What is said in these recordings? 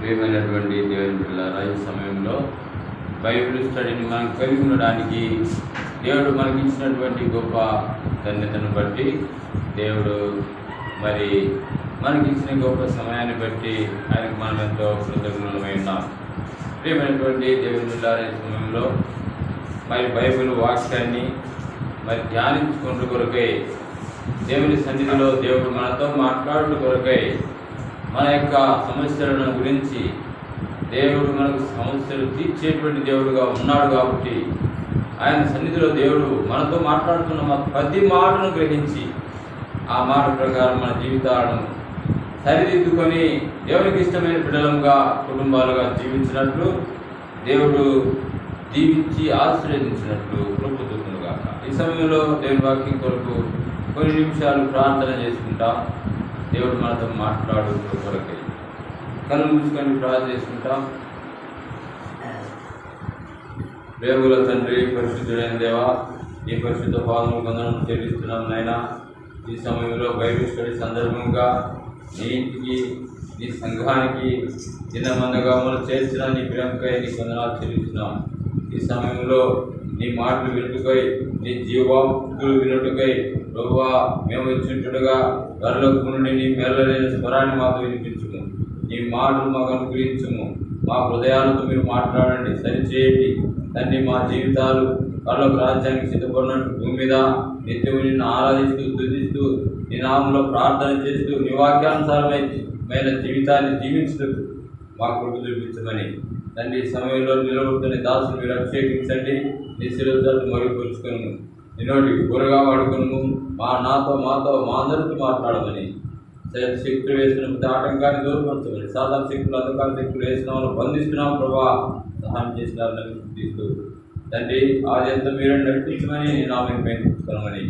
ప్రియమైనటువంటి దేవుని బిడ్డలారా, ఈ సమయంలో బైబిల్ స్టడీని మనం కలిగి ఉండడానికి దేవుడు మనకి ఇచ్చినటువంటి గొప్ప ధన్యతను బట్టి, దేవుడు మరి మనకి ఇచ్చిన గొప్ప సమయాన్ని బట్టి ఆయనకు మనం ఎంతో కృతజ్ఞులమై ఉన్నాం. ప్రియమైనటువంటి దేవుని బిడ్డలారా, ఈ సమయంలో మరి బైబిల్ వాక్యాన్ని మరి ధ్యానించుకుంటూ కొరకై, దేవుని సన్నిధిలో దేవుడు మనతో మాట్లాడుతూ కొరకై, మన యొక్క సమస్యలను గురించి దేవుడు మనకు సమస్యలు తీర్చేటువంటి దేవుడుగా ఉన్నాడు. కాబట్టి ఆయన సన్నిధిలో దేవుడు మనతో మాట్లాడుతున్న ప్రతి మాటను గ్రహించి ఆ మాట ప్రకారం మన జీవితాలను సరిదిద్దుకొని దేవునికి ఇష్టమైన బిడ్డలంగా, కుటుంబాలుగా జీవించినట్లు దేవుడు దీవించి ఆశీర్వదించినట్లు కృపతులుగా. ఈ సమయంలో దేవుని వాక్యం కొరకు కొన్ని నిమిషాలు ప్రార్థన చేసుకుంటాం. దేవుడు మనతో మాట్లాడు కొరకై కళ్ళు మూసుకొని ప్రార్థన చేసుకుంటాం. ప్రేమల తండ్రి, పరిశుద్ధుడైన దేవా, ఈ పరిశుద్ధ పాదముల వందనం చెల్లిస్తున్నాం నాయనా. ఈ సమయంలో బైబిల్ స్టడీ సందర్భంగా నీ ఇంటికి, నీ సంఘానికి చిన్నమందగా మనం చేర్చిన నీ ప్రేమకై నీ వందనాలు చెల్లిస్తున్నాం. ఈ సమయంలో నీ మాటలు వినుటకై, నీ జీవాలు వినుటకై ప్రభువా మేము వచ్చినట్టుగా వరలోకి నుండి నీ మేలైన స్వరాన్ని మాకు వినిపించుము. నీ మాటలు మాకు అనుగ్రహించుము. మా హృదయాలతో మీరు మాట్లాడండి, సరిచేయండి తండ్రి. మా జీవితాలు వరలోకి రాజ్యానికి సిద్ధపడినట్టు భూమి మీద నిత్యము నిన్ను ఆరాధిస్తూ, స్తుతిస్తూ, నీ నామంలో ప్రార్థన చేస్తూ, నీ వాక్యానుసారమైన జీవితాన్ని జీవించటకు మా కృప చూపించమని తండ్రి. ఈ సమయంలో నిలబడుతున్న దాసులు మీరు అభిషేకించండి. నీ శిరస్సు మరుగుపరుచుకును, నిన్నోటికి గురగా వాడుకును. మాతో మా అందరితో మాట్లాడమని, శక్తులు వేసిన ఆటంకాన్ని దూరపరచమని, సాధారణ శక్తులు, అంధకార శక్తులు వేసిన వాళ్ళు బంధిస్తున్నాం ప్రభా. సహాయం చేసినారని తీస్తూ తండ్రి, ఆద్యంతా మీరు నడిపించమని నీ నామం పెంచుకోమని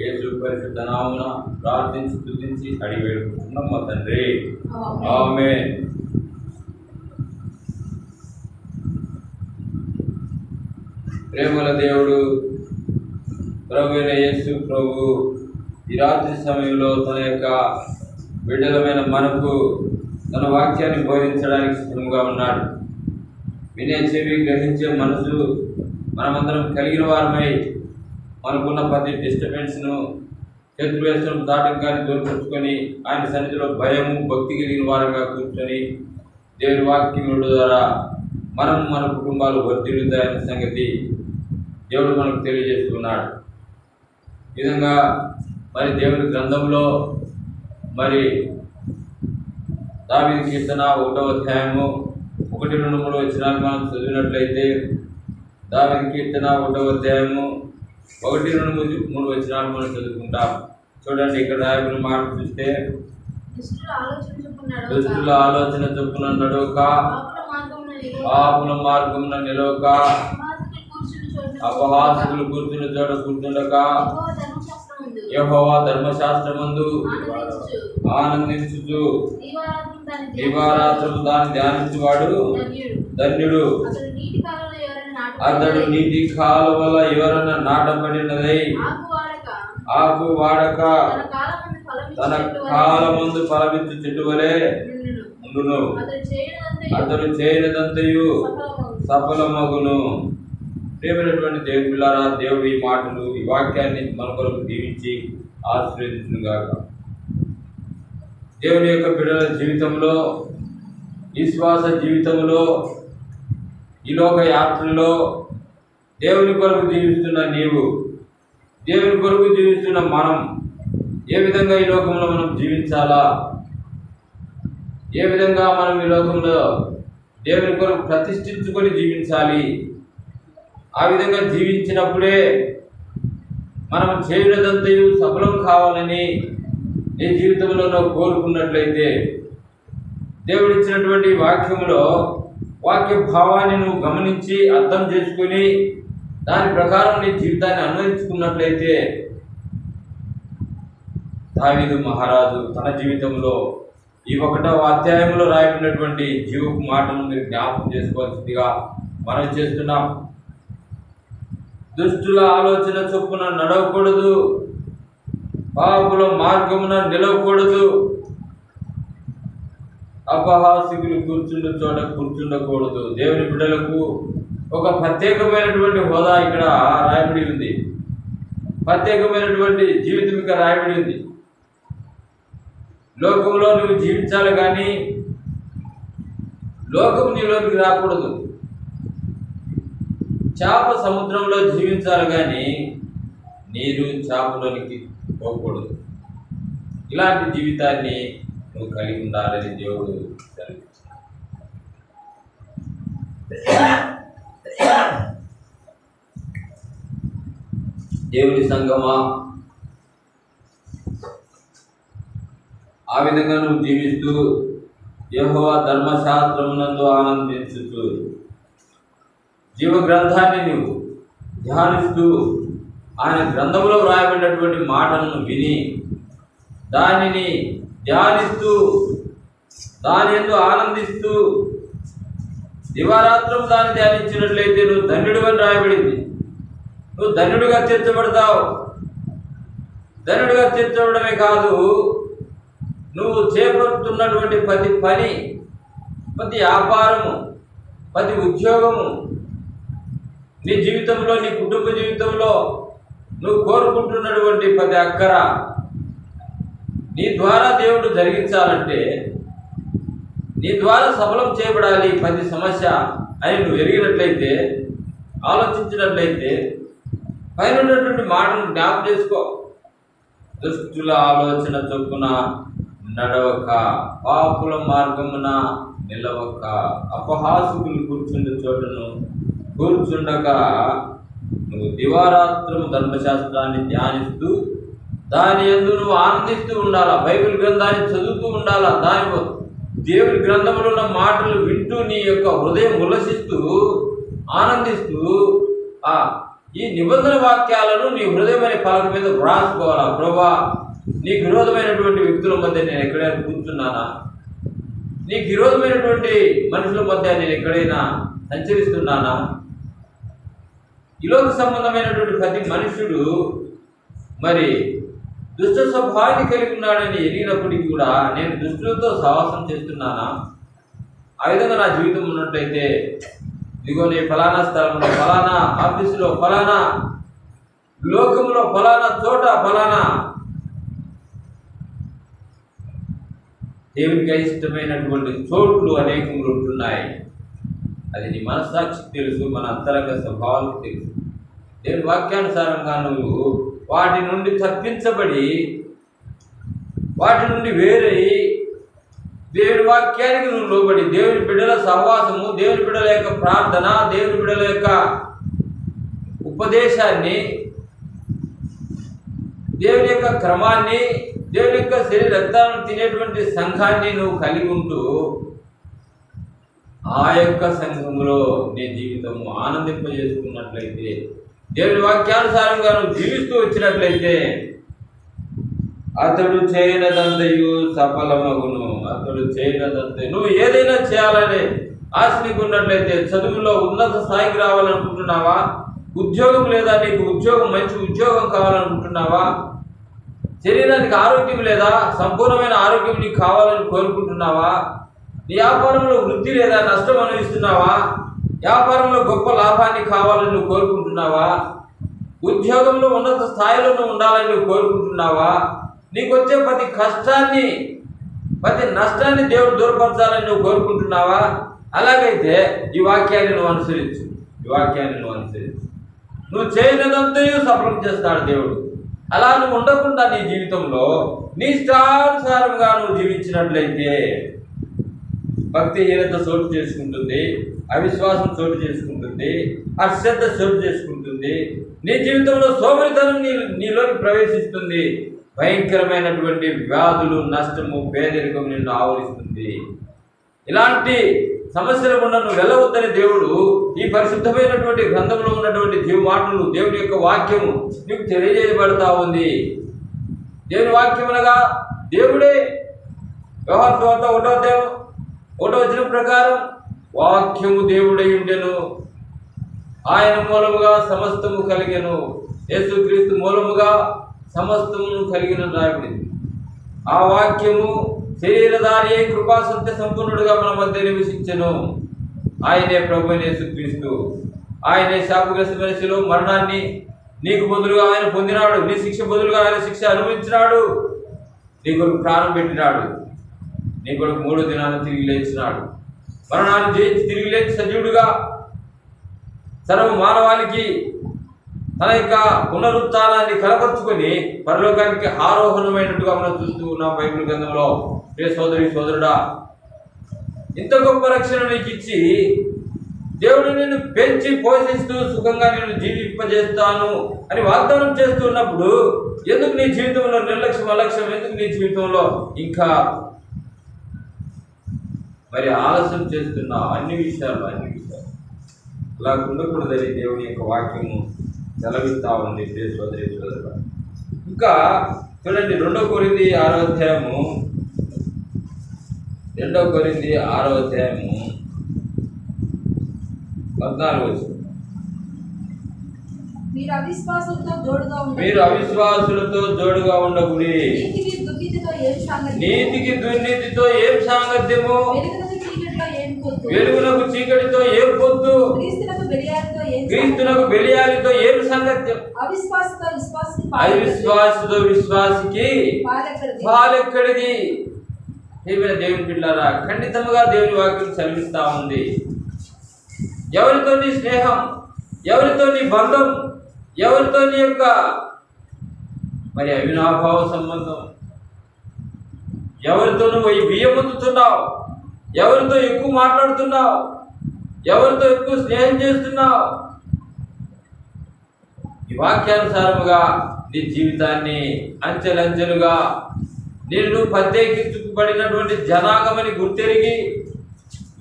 యేసు పరిశుద్ధ నామమున ప్రార్థించి స్తుతించి అడిగి వేడుకుంటున్నాం మా తండ్రి. ఆమేన్. ప్రేమల దేవుడు ప్రభువైన యేసు ప్రభు ఈ రాత్రి సమయంలో తన యొక్క బిడ్డలమైన మనకు తన వాక్యాన్ని బోధించడానికి సిద్ధంగా ఉన్నాడు. వినే చెవి, గ్రహించే మనసు మనమందరం కలిగిన వారమై మనకున్న ప్రతి డిస్టర్బెన్స్ను, శత్రువేషం దాటంకాన్ని దూరపరుచుకొని ఆయన సన్నిధిలో భయము, భక్తి కలిగిన వారంగా కూర్చొని దేవుని వాక్యముల ద్వారా మనం మన కుటుంబాలు వర్ధిల్లుతాయన్న సంగతి దేవుడు మనకు తెలియజేస్తున్నాడు. ఈ విధంగా మరి దేవుని గ్రంథంలో మరి దావీదు కీర్తన 1వ అధ్యాయము 1-3 వచనాలు మనం చదివినట్లయితే, దావీదు కీర్తన 1వ అధ్యాయము 1-3 వచనాలు మనం చదువుకుంటాం. చూడండి, ఇక్కడ రాయబడిన మాట చూస్తే, దుష్టుల ఆలోచన చొప్పున నడవక, పాపుల మార్గమున నిలవక, అపహాసకులు కూర్చున్న చోట కూర్చుండక, యెహోవా ధర్మశాస్త్రమందు ఆనందించుచు దివారాత్రము దాన్ని ధ్యానించువాడు ధన్యుడు. అతడు నీటి కాలువల ఎవరన్నా నాటబడినదై ఆకు వాడక తన కాలమందు ఫలమిచ్చు చెట్టు వలె ఉండును. అతడు చేయనిదంతయు సఫలమగును. ప్రియమైనటువంటి దేవుని పిల్లారా, దేవుడు ఈ మాటలు, ఈ వాక్యాన్ని మన కొరకు దీవించి ఆశీర్వదించుగాక. దేవుని యొక్క బిడ్డల జీవితంలో, విశ్వాస జీవితంలో, ఈ లోక యాత్రలో దేవుని కొరకు జీవిస్తున్న నీవు, దేవుని కొరకు జీవిస్తున్న మనం ఏ విధంగా ఈ లోకంలో మనం జీవించాలా, ఏ విధంగా మనం ఈ లోకంలో దేవుని కొరకు ప్రతిష్ఠించుకొని జీవించాలి, ఆ విధంగా జీవించినప్పుడే మనం చేయనదంతయు సఫలం కావాలని నీ జీవితంలో కోరుకున్నట్లయితే, దేవుడిచ్చినటువంటి వాక్యంలో వాక్య భావాన్ని నువ్వు గమనించి అర్థం చేసుకుని దాని ప్రకారం నీ జీవితాన్ని అన్వయించుకున్నట్లయితే, దావీదు మహారాజు తన జీవితంలో ఈ 1వ అధ్యాయంలో రాయబడినటువంటి జీవపు మాటను మీరు జ్ఞాపకం చేసుకోవాల్సిందిగా మనం చేస్తున్నాం. దుష్టుల ఆలోచన చొప్పున నడవకూడదు, పాపుల మార్గమున నిలవకూడదు. అపహాసికులు కూర్చుండే చోట కూర్చుండకూడదు. దేవుని బిడ్డలకు ఒక ప్రత్యేకమైనటువంటి హోదా ఇక్కడ రాయబడి ఉంది. ప్రత్యేకమైనటువంటి జీవితం ఇక్కడ రాయబడి ఉంది. లోకంలో నువ్వు జీవించాలి, కానీ లోకం నీలోనికి రాకూడదు. చేప సముద్రంలో జీవించాలి, కానీ నీరు చేపలోనికి పోకూడదు. ఇలాంటి జీవితాన్ని నువ్వు కలిగి ఉండాలని దేవుడు సెలవిస్తున్నాడు. దేవుని సంగమా, ఆ విధంగా నువ్వు జీవిస్తూ యెహోవా ధర్మశాస్త్రమునందు ఆనందించుతూ జీవ గ్రంథాన్ని నువ్వు ధ్యానిస్తూ ఆయన గ్రంథంలో వ్రాయబడినటువంటి మాటలను విని దానిని ధ్యానిస్తూ దాని యందు ఆనందిస్తూ దివారాత్రం దాన్ని ధ్యానించినట్లయితే నువ్వు ధన్యుడు అని రాయబడింది. నువ్వు ధన్యుడిగా తీర్చబడతావు. ధన్యుడిగా తీర్చబడమే కాదు, నువ్వు చేపడుతున్నటువంటి ప్రతి పని, ప్రతి వ్యాపారము, ప్రతి ఉద్యోగము, నీ జీవితంలో, నీ కుటుంబ జీవితంలో నువ్వు కోరుకుంటున్నటువంటి ప్రతి అక్కర నీ ద్వారా దేవుడు జరిగించాలంటే, నీ ద్వారా సఫలం చేయబడాలి ప్రతి సమస్య అని నువ్వు ఎరిగినట్లయితే, ఆలోచించినట్లయితే పైన ఉన్నటువంటి మాటను జ్ఞాపకం చేసుకో. దుష్టుల ఆలోచన చొప్పున నడవక, పాపుల మార్గమున నిలవక, అపహాసుకులు కూర్చుండే చోటను కూర్చుండక, నువ్వు దివారాత్రము ధర్మశాస్త్రాన్ని ధ్యానిస్తూ దాని యందు నువ్వు ఆనందిస్తూ ఉండాలా. బైబిల్ గ్రంథాన్ని చదువుతూ ఉండాలా. దాని దేవుని గ్రంథంలో ఉన్న మాటలు వింటూ నీ యొక్క హృదయం ఉల్లసిస్తూ ఆనందిస్తూ ఈ నిబంధన వాక్యాలను నీ హృదయమైన పలక మీద వ్రాసుకోవాలా. ప్రభా, నీకు విరోధమైనటువంటి వ్యక్తుల మధ్య నేను ఎక్కడైనా కూర్చున్నానా? నీకు విరోధమైనటువంటి మనుషుల మధ్య నేను ఎక్కడైనా సంచరిస్తున్నానా? ఈలోక సంబంధమైనటువంటి ప్రతి మనుషుడు మరి దుష్ట స్వభావాన్ని కలిగి ఉన్నాడని ఎరిగినప్పటికీ కూడా నేను దుష్టులతో సహవాసం చేస్తున్నానా? ఆ విధంగా నా జీవితం ఉన్నట్లయితే, ఇదిగో నీ ఫలానా స్థలంలో, ఫలానా ఆఫీసులో, ఫలానా లోకంలో, ఫలానా చోట, ఫలానా దేవునికి ఇష్టమైనటువంటి చోట్లు అనేకములు ఉంటున్నాయి. అది నీ మనస్సాక్షికి తెలుసు, మన అంతరంగ స్వభావానికి తెలుసు. దేవుని వాక్యానుసారంగా నువ్వు వాటి నుండి తప్పించబడి, వాటి నుండి వేరై దేవుని వాక్యానికి నువ్వు లోబడి, దేవుని బిడ్డల సహవాసము, దేవుని బిడ్డల యొక్క ప్రార్థన, దేవుని బిడ్డల యొక్క ఉపదేశాన్ని, దేవుని యొక్క క్రమాన్ని, దేవుని యొక్క శరీర రక్తాలను తినేటువంటి సంఘాన్ని నువ్వు కలిగి ఉంటూ ఆ యొక్క సంఘములో నీ జీవితము ఆనందింపజేసుకున్నట్లయితే, దేవుని వాక్యానుసారంగా నువ్వు జీవిస్తూ వచ్చినట్లయితే, అతడు చేయనదంతయు సఫలమగును. అతడు చేయనదంతయు, నువ్వు ఏదైనా చేయాలని ఆశ నీకు ఉన్నట్లయితే, చదువులో ఉన్నత స్థాయికి రావాలనుకుంటున్నావా? ఉద్యోగం లేదా? నీకు ఉద్యోగం, మంచి ఉద్యోగం కావాలనుకుంటున్నావా? శరీరానికి ఆరోగ్యం లేదా? సంపూర్ణమైన ఆరోగ్యం నీకు కావాలని కోరుకుంటున్నావా? నీ వ్యాపారంలో వృద్ధి లేదా? నష్టం అనుభవిస్తున్నావా? వ్యాపారంలో గొప్ప లాభాన్ని కావాలని నువ్వు కోరుకుంటున్నావా? ఉద్యోగంలో ఉన్నత స్థాయిలో నువ్వు ఉండాలని నువ్వు కోరుకుంటున్నావా? నీకు వచ్చే ప్రతి కష్టాన్ని, ప్రతి నష్టాన్ని దేవుడు దూరపరచాలని నువ్వు కోరుకుంటున్నావా? అలాగైతే ఈ వాక్యాన్ని నువ్వు అనుసరించు. ఈ వాక్యాన్ని నువ్వు అనుసరించు. నువ్వు చేయనిదంతయు సఫలం చేస్తాడు దేవుడు. అలా నువ్వు ఉండకుండా నీ జీవితంలో నీ ఇష్టానుసారంగా నువ్వు జీవించినట్లయితే భక్తిహీనత చోటు చేసుకుంటుంది, అవిశ్వాసం చోటు చేసుకుంటుంది, అశ్రద్ధ చోటు చేసుకుంటుంది. నీ జీవితంలో సోమరితనం నీలోకి ప్రవేశిస్తుంది. భయంకరమైనటువంటి వ్యాధులు, నష్టము, పేదరికం నిన్ను ఆవరిస్తుంది. ఇలాంటి సమస్యల గుండా నువ్వు వెళ్ళవద్దని దేవుడు ఈ పరిశుద్ధమైనటువంటి గ్రంథంలో ఉన్నటువంటి జీవ మాటలు, దేవుని యొక్క వాక్యము నీకు తెలియజేయబడతా ఉంది. దేవుని వాక్యం అనగా దేవుడే. వ్యవహార సువార్త 1వ వచనం ప్రకారం వాక్యము దేవుడై ఉండెను, ఆయన మూలముగా సమస్తము కలిగెను. యేసుక్రీస్తు మూలముగా సమస్తమును కలిగిన రాయబడింది. ఆ వాక్యము శరీరధారి అయి కృపా సత్య సంపూర్ణుడుగా మన మధ్య నివసించెను. ఆయనే ప్రభువైన యేసుక్రీస్తు. ఆయనే శాపగ్రస్తమైన శిలువ మరణాన్ని నీకు బదులుగా ఆయన పొందినాడు. నీ శిక్ష బదులుగా ఆయన శిక్ష అనుభవించినాడు. నీ కొరకు ప్రాణం పెట్టినాడు. నీ కొరకు 3 దినాలను తిరిగి లేచినాడు. మరణాన్ని జయించి తిరిగి లేచి సజీవుడుగా సర్వ మానవాళికి తన యొక్క పునరుత్థానాన్ని కనపరుచుకొని పరలోకానికి ఆరోహణమైనట్టుగా మనం చూస్తూ ఉన్నాం బైబిల్ గ్రంథంలో. ప్రియ సోదరి సోదరుడా, ఇంత గొప్ప రక్షణ నీకు ఇచ్చి దేవుడు నిన్ను పెంచి పోషిస్తూ సుఖంగా నేను జీవింపజేస్తాను అని వాగ్దానం చేస్తున్నప్పుడు ఎందుకు నీ జీవితంలో నిర్లక్ష్యం అలక్ష్యం? ఎందుకు నీ జీవితంలో ఇంకా మరి ఆలస్యం చేస్తున్నావు? అన్ని విషయాలు అలా ఉండకూడదని దేవుని యొక్క వాక్యము సెలవిస్తా ఉంది. ప్రియ సోదరి సోదరుడు, ఇంకా చూడండి 2 కొరింథీ 6వ అధ్యాయము 14 మీరు అవిశ్వాసులతో జోడుగా ఉండకుడి. నీతికి దుర్నీతితో ఏం సాంగత్యము? వెలుగునకు చీకటితో ఏం పొత్తు? క్రీస్తునకు బెలియాలితో ఏం సంగత్యం? అవిశ్వాసతో విశ్వాసికి పాలెక్కడిది? దేవుని బిడ్డలారా, ఖండితంగా దేవుని వాక్యం సెలవిస్తా ఉంది. ఎవరితో నీ స్నేహం, ఎవరితో నీ బంధం, ఎవరితో నీ యొక్క మరి అవినాభావ సంబంధం, ఎవరితో నువ్వు బియ్యముతున్నావు, ఎవరితో ఎక్కువ మాట్లాడుతున్నావు, ఎవరితో ఎక్కువ స్నేహం చేస్తున్నావు? ఈ వాక్యానుసారముగా నీ జీవితాన్ని అంచెలంచెలుగా నేను ప్రత్యేకించబడినటువంటి జనాంగమని గుర్తెరిగి,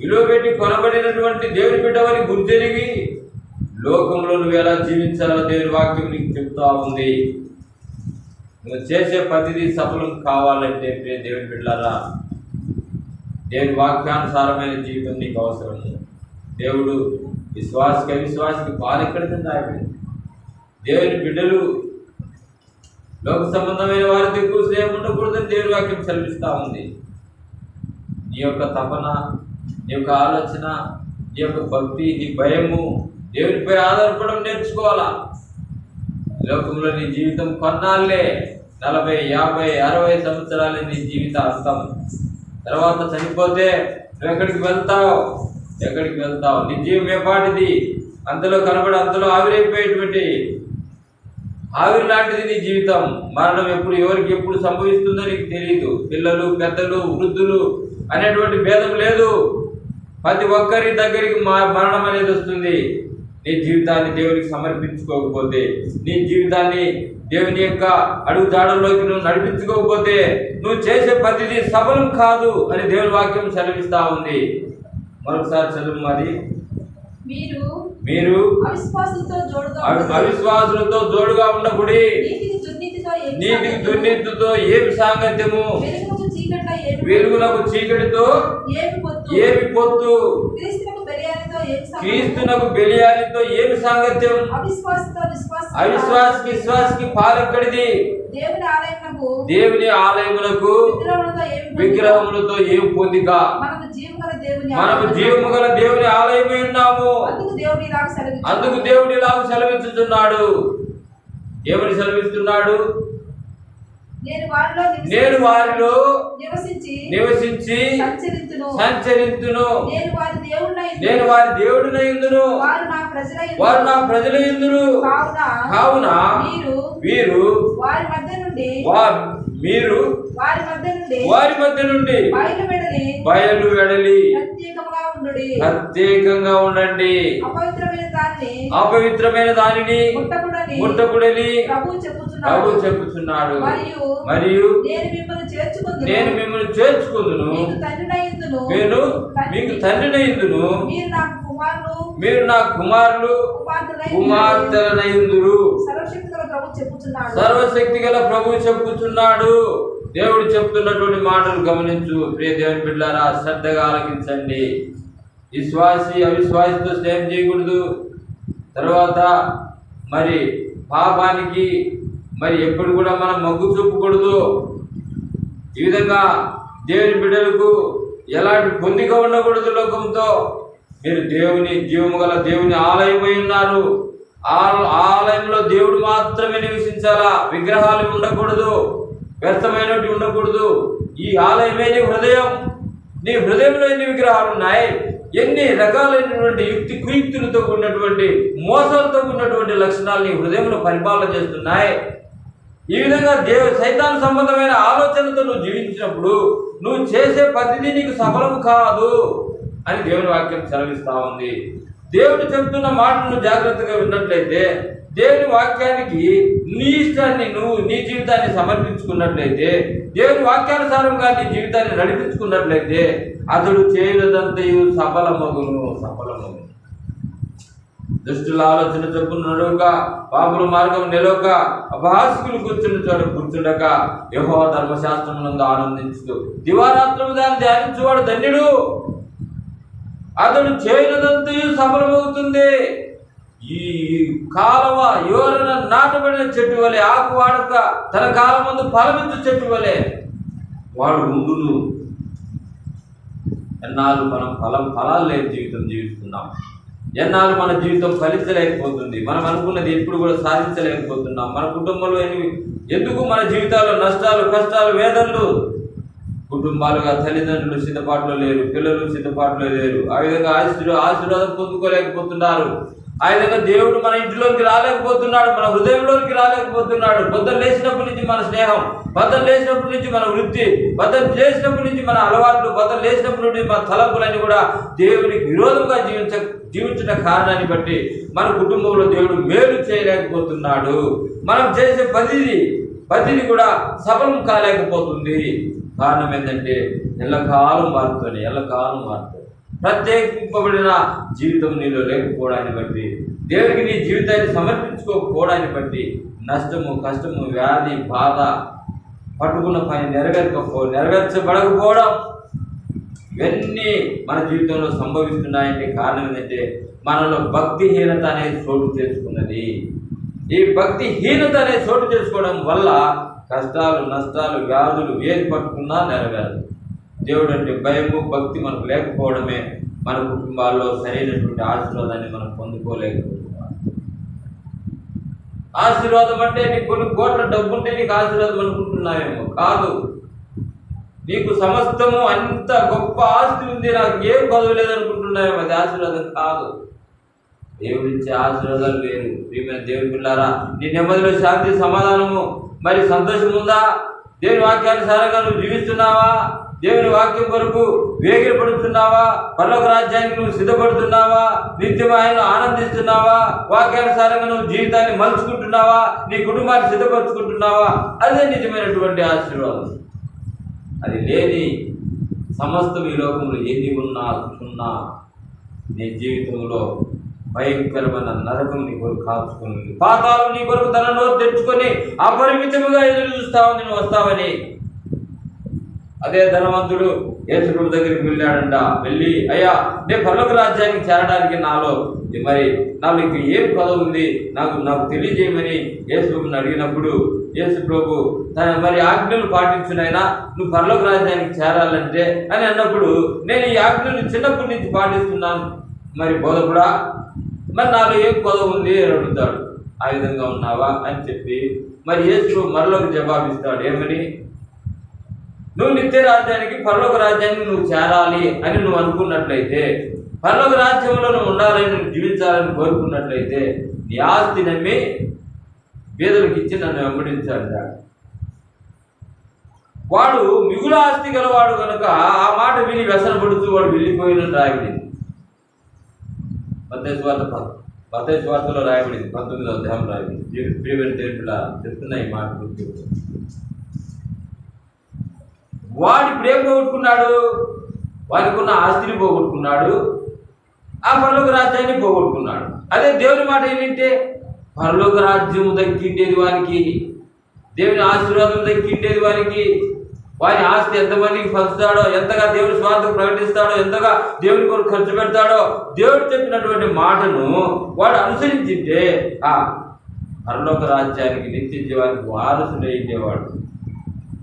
విలువ పెట్టి కొనబడినటువంటి దేవుని బిడ్డవని గుర్తెరిగి లోకంలో నువ్వు ఎలా జీవించాలో దేవుని వాక్యం నీకు చెప్తా ఉంది. నువ్వు చేసే ప్రతిదీ సఫలం కావాలంటే దేవుని బిడ్డలారా, దేవుని వాక్యానుసారమైన జీవితం నీకు అవసరం. దేవుడు విశ్వాసికి అవిశ్వాసికి పాలెక్కడికి అయిపోయింది. దేవుని బిడ్డలు లోక సంబంధమైన వారితో ఎక్కువ స్నేహం ఉండకూడదని దేవుని వాక్యం సెలవిస్తూ ఉంది. నీ యొక్క తపన, నీ యొక్క ఆలోచన, నీ యొక్క భక్తి, నీ భయము దేవునిపై ఆధారపడడం నేర్చుకోవాలా. లోకంలో నీ జీవితం కొన్నాళ్ళే, 40, 50, 60 సంవత్సరాలే నీ జీవిత అంతం. తర్వాత చనిపోతే నువ్వు ఎక్కడికి వెళ్తావు? నీ జీవం ఏపాటిది? అంతలో కనబడి అంతలో ఆవిరైపోయేటువంటి ఆవిరి లాంటిది నీ జీవితం. మరణం ఎవరికి ఎప్పుడు సంభవిస్తుందో నీకు తెలియదు. పిల్లలు, పెద్దలు, వృద్ధులు అనేటువంటి భేదం లేదు. ప్రతి ఒక్కరి దగ్గరికి మరణం అనేది వస్తుంది. నీ జీవితాన్ని దేవునికి సమర్పించుకోకపోతే, నీ జీవితాన్ని దేవుని యొక్క అడుగు జాడల్లోకి నువ్వు నడిపించుకోకపోతే నువ్వు చేసే ప్రతిదీ సఫలం కాదు అని దేవుని వాక్యం సెలవిస్తా ఉంది. మరొకసారి చదువు. మరి మీరు అవిశ్వాసులతో జోడుగా ఉండకుడి. నీతికి దుర్నీతితో ఏమి సాంగత్యము? వెలుగునకు చీకటితో ఏమి పొత్తు? క్రీస్తునకు బెలియాలితో ఏమి సాంగత్యం? అవిశ్వాసికి విశ్వాసికి పాలెక్కడిది? దేవుని ఆలయములకు విగ్రహములతో ఏం పొందిక? మనము జీవము గల దేవుని ఆలయమై ఉన్నాము. అందుకు దేవుడు ఇలాగ సెలవిస్తున్నాడు. ఏమని సెలవిస్తున్నాడు? నేను వారిలో నివసించి సంచరింతును. నేను వారి దేవుడినైందును, వారు నా ప్రజలైందురు. కావున మీరు వారి మధ్య నుండి బయలు వెడలి ప్రత్యేకంగా ఉండండి. అపవిత్రమైన దానిని ముట్టకుడని ప్రభు చెప్పుచున్నాడు. మరియు నేను మిమ్మల్ని చేర్చుకుందును, నేను మీకు తండ్రినైందును, మీరు నా కుమారులు కుమార్తెలనైందురు. సర్వశక్తి గల ప్రభు చెప్పుచున్నాడు. దేవుడు చెప్తున్నటువంటి మాటలు గమనించు. ప్రియ దేవుని బిడ్డలారా, శ్రద్ధగా ఆలకించండి. విశ్వాసి అవిశ్వాసితో స్నేహం చేయకూడదు. తర్వాత మరి పాపానికి ఎప్పుడు కూడా మనం మొగ్గు చూపకూడదు. ఈ విధంగా దేవుని బిడ్డలకు ఎలాంటి పొందిక ఉండకూడదు. లోకంతో మీరు దేవుని జీవము గల దేవుని ఆలయమై ఉన్నారు. ఆలయంలో దేవుడు మాత్రమే నివసించాలా. విగ్రహాలు ఉండకూడదు, వ్యర్థమైనవి ఉండకూడదు. ఈ ఆలయమే నీ హృదయం. నీ హృదయంలో ఎన్ని విగ్రహాలు ఉన్నాయి, ఎన్ని రకాలైనటువంటి యుక్తి కుయుక్తులతో ఉన్నటువంటి మోసాలతో ఉన్నటువంటి లక్షణాలు నీ హృదయంలో పరిపాలన చేస్తున్నాయి. ఈ విధంగా సైతాన్ సంబంధమైన ఆలోచనతో నువ్వు జీవించినప్పుడు నువ్వు చేసే ప్రతిదీ నీకు సఫలము కాదు అని దేవుని వాక్యం సెలవిస్తా ఉంది. దేవుడు చెప్తున్న మాటను జాగ్రత్తగా విన్నట్లయితే, దేవుని వాక్యానికి నీ ఇష్టాన్ని నువ్వు నీ జీవితాన్ని సమర్పించుకున్నట్లయితే, దేవుని వాక్యానుసారంగా నీ జీవితాన్ని నడిపించుకున్నట్లయితే అతడు చేయలేదంతయు సఫలమగును. దుష్టుల ఆలోచన చెప్పును నడవక, పాపుల మార్గం నిలవక, అపహాసకులు కూర్చుని చోట కూర్చుండక యెహోవా ధర్మశాస్త్రమునందు ఆనందించుతూ దివారాత్రము దాన్ని ధ్యానించువాడు ధన్యుడు. అతడు చేయలేదంతయు సఫలమవుతుంది. ఈ కాలవ ఎవరైనా నాటబడిన చెట్టు వలె, ఆకు వాడక తన కాలం ముందు ఫలమిచ్చు చెట్టు వలె వాడు ఉండును. ఎన్నాళ్ళు మనం ఫలాలు లేని జీవితం జీవిస్తున్నాం. ఎన్నాళ్ళు మన జీవితం ఫలించలేకపోతుంది. మనం అనుకున్నది ఎప్పుడు కూడా సాధించలేకపోతున్నాం. మన కుటుంబంలో ఎందుకు మన జీవితాల్లో నష్టాలు, కష్టాలు, వేదనలు. కుటుంబాలుగా తల్లిదండ్రులు సిద్ధపాటులో లేరు, పిల్లలు సిద్ధపాటులో లేరు. ఆ విధంగా ఆశీర్వాదం పొందుకోలేకపోతున్నారు. ఆ విధంగా దేవుడు మన ఇంటిలోకి రాలేకపోతున్నాడు, మన హృదయంలోకి రాలేకపోతున్నాడు. పొద్దున లేచినప్పటి నుంచి మన స్నేహం, పొద్దున లేచినప్పటి నుంచి మన వృత్తి, పొద్దున లేచినప్పటి నుంచి మన అలవాట్లు, పొద్దున లేచినప్పటి నుంచి మన తలంపులన్నీ కూడా దేవునికి విరోధంగా జీవించిన కారణాన్ని బట్టి మన కుటుంబంలో దేవుడు మేలు చేయలేకపోతున్నాడు. మనం చేసే ప్రతిదీ కూడా సఫలం కాలేకపోతుంది. కారణం ఏంటంటే ఎల్లకాలం మారుతుంది. ప్రత్యేకింపబడిన జీవితం నీలో లేకపోవడాన్ని బట్టి, దేవునికి నీ జీవితాన్ని సమర్పించుకోకపోవడాన్ని బట్టి నష్టము, కష్టము, వ్యాధి, బాధ, పట్టుకున్న పని నెరవేర్చబడకపోవడం, ఇవన్నీ మన జీవితంలో సంభవిస్తున్నాయంటే కారణం ఏంటంటే మనలో భక్తిహీనత అనేది చోటు చేసుకున్నది. ఈ భక్తిహీనత అనేది చోటు చేసుకోవడం వల్ల కష్టాలు, నష్టాలు, వ్యాధులు ఏది పట్టుకున్నా నెరవేరదు. దేవుడు అంటే భయము, భక్తి మనకు లేకపోవడమే మన కుటుంబాల్లో సరైనటువంటి ఆశీర్వాదాన్ని మనం పొందుకోలేకపోతున్నాం. ఆశీర్వాదం అంటే నీకు కొన్ని కోట్ల డబ్బు ఉంటే నీకు ఆశీర్వాదం అనుకుంటున్నావేమో. కాదు. నీకు సమస్తము అంత గొప్ప ఆస్తి ఉంది, నాకు ఏం కొదవలేదనుకుంటున్నావేమో. అది ఆశీర్వాదం కాదు. దేవుడిచ్చే ఆశీర్వాదాలు వేరు. ప్రియమైన దేవుని పిల్లారా, నీ నెమ్మదిలో శాంతి, సమాధానము, మరి సంతోషం ఉందా? దేవుని వాక్యానుసారంగా నువ్వు జీవిస్తున్నావా? దేవుని వాక్యం కొరకు వేగిరపడుతున్నావా? పరలోక రాజ్యానికి నువ్వు సిద్ధపడుతున్నావా? నిత్యం ఆయన ఆనందిస్తున్నావా? వాక్యానుసారంగా నువ్వు జీవితాన్ని మలుచుకుంటున్నావా? నీ కుటుంబాన్ని సిద్ధపరచుకుంటున్నావా? అదే నిజమైనటువంటి ఆశీర్వాదం. అది లేని సమస్తం ఈ లోకంలో ఎన్ని ఉన్నా నీ జీవితంలో భయంకరమైన నరకం నీ కొరకు కాచుకొని, పాతాళం నీ కొరకు తన నోరు తెచ్చుకొని అపరిమితముగా ఎదురు చూస్తావని నువ్వు వస్తావని. అదే ధనవంతుడు యేసు ప్రభు దగ్గరికి వెళ్ళాడంట. వెళ్ళి, అయ్యా, నేను పరలోక రాజ్యానికి చేరడానికి నాలో ఇంక ఏం పదవి ఉంది, నాకు తెలియజేయమని యేసు ప్రభుని అడిగినప్పుడు, యేసు ప్రభు తన ఆజ్ఞలు పాటించునైనా నువ్వు పరలోక రాజ్యానికి చేరాలంటే అని అన్నప్పుడు, నేను ఈ ఆజ్ఞలు చిన్నప్పటి నుంచి పాటిస్తున్నాను, బోధకుడా నాలో ఏం పదవి ఉంది అని అడుగుతాడు. ఆ విధంగా ఉన్నావా అని చెప్పి యేసు ప్రభు మరలోకి జవాబిస్తాడు. ఏమని? నువ్వు నిత్య రాజ్యానికి, పరలోక రాజ్యానికి నువ్వు చేరాలి అని నువ్వు అనుకున్నట్లయితే, పరలోక రాజ్యంలో నువ్వు ఉండాలని, నువ్వు జీవించాలని కోరుకున్నట్లయితే నీ ఆస్తి నమ్మి పేదలకు ఇచ్చి నన్ను వెంబడించాడు. వాడు మిగులు ఆస్తి గలవాడు కనుక ఆ మాట విని వ్యసనపడుతూ వాడు వెళ్ళిపోయినట్టు రాయబడింది. మత్తయి సువార్తలో రాయబడింది, 19వ అధ్యాయం రాయబడింది. ప్రియమైన దేవుడా, చెప్తున్నా ఈ మాట గుర్తు. వాడి ప్రేమ పోగొట్టుకున్నాడు, వాడికి ఉన్న ఆస్తిని పోగొట్టుకున్నాడు, ఆ పరలోక రాజ్యాన్ని పోగొట్టుకున్నాడు. అదే దేవుని మాట ఏంటంటే పరలోక రాజ్యం దక్కిండేది వానికి, దేవుని ఆశీర్వాదం దక్కిండేది వానికి. వారి ఆస్తి ఎంతమందికి పంచుతాడో, ఎంతగా దేవుని స్వార్థం ప్రకటిస్తాడో, ఎంతగా దేవుని కొరకు ఖర్చు పెడతాడో, దేవుడు చెప్పినటువంటి మాటను వాడు అనుసరించింటే ఆ పరలోక రాజ్యానికి నిత్య జీవానికి వారసుడైండేవాడు,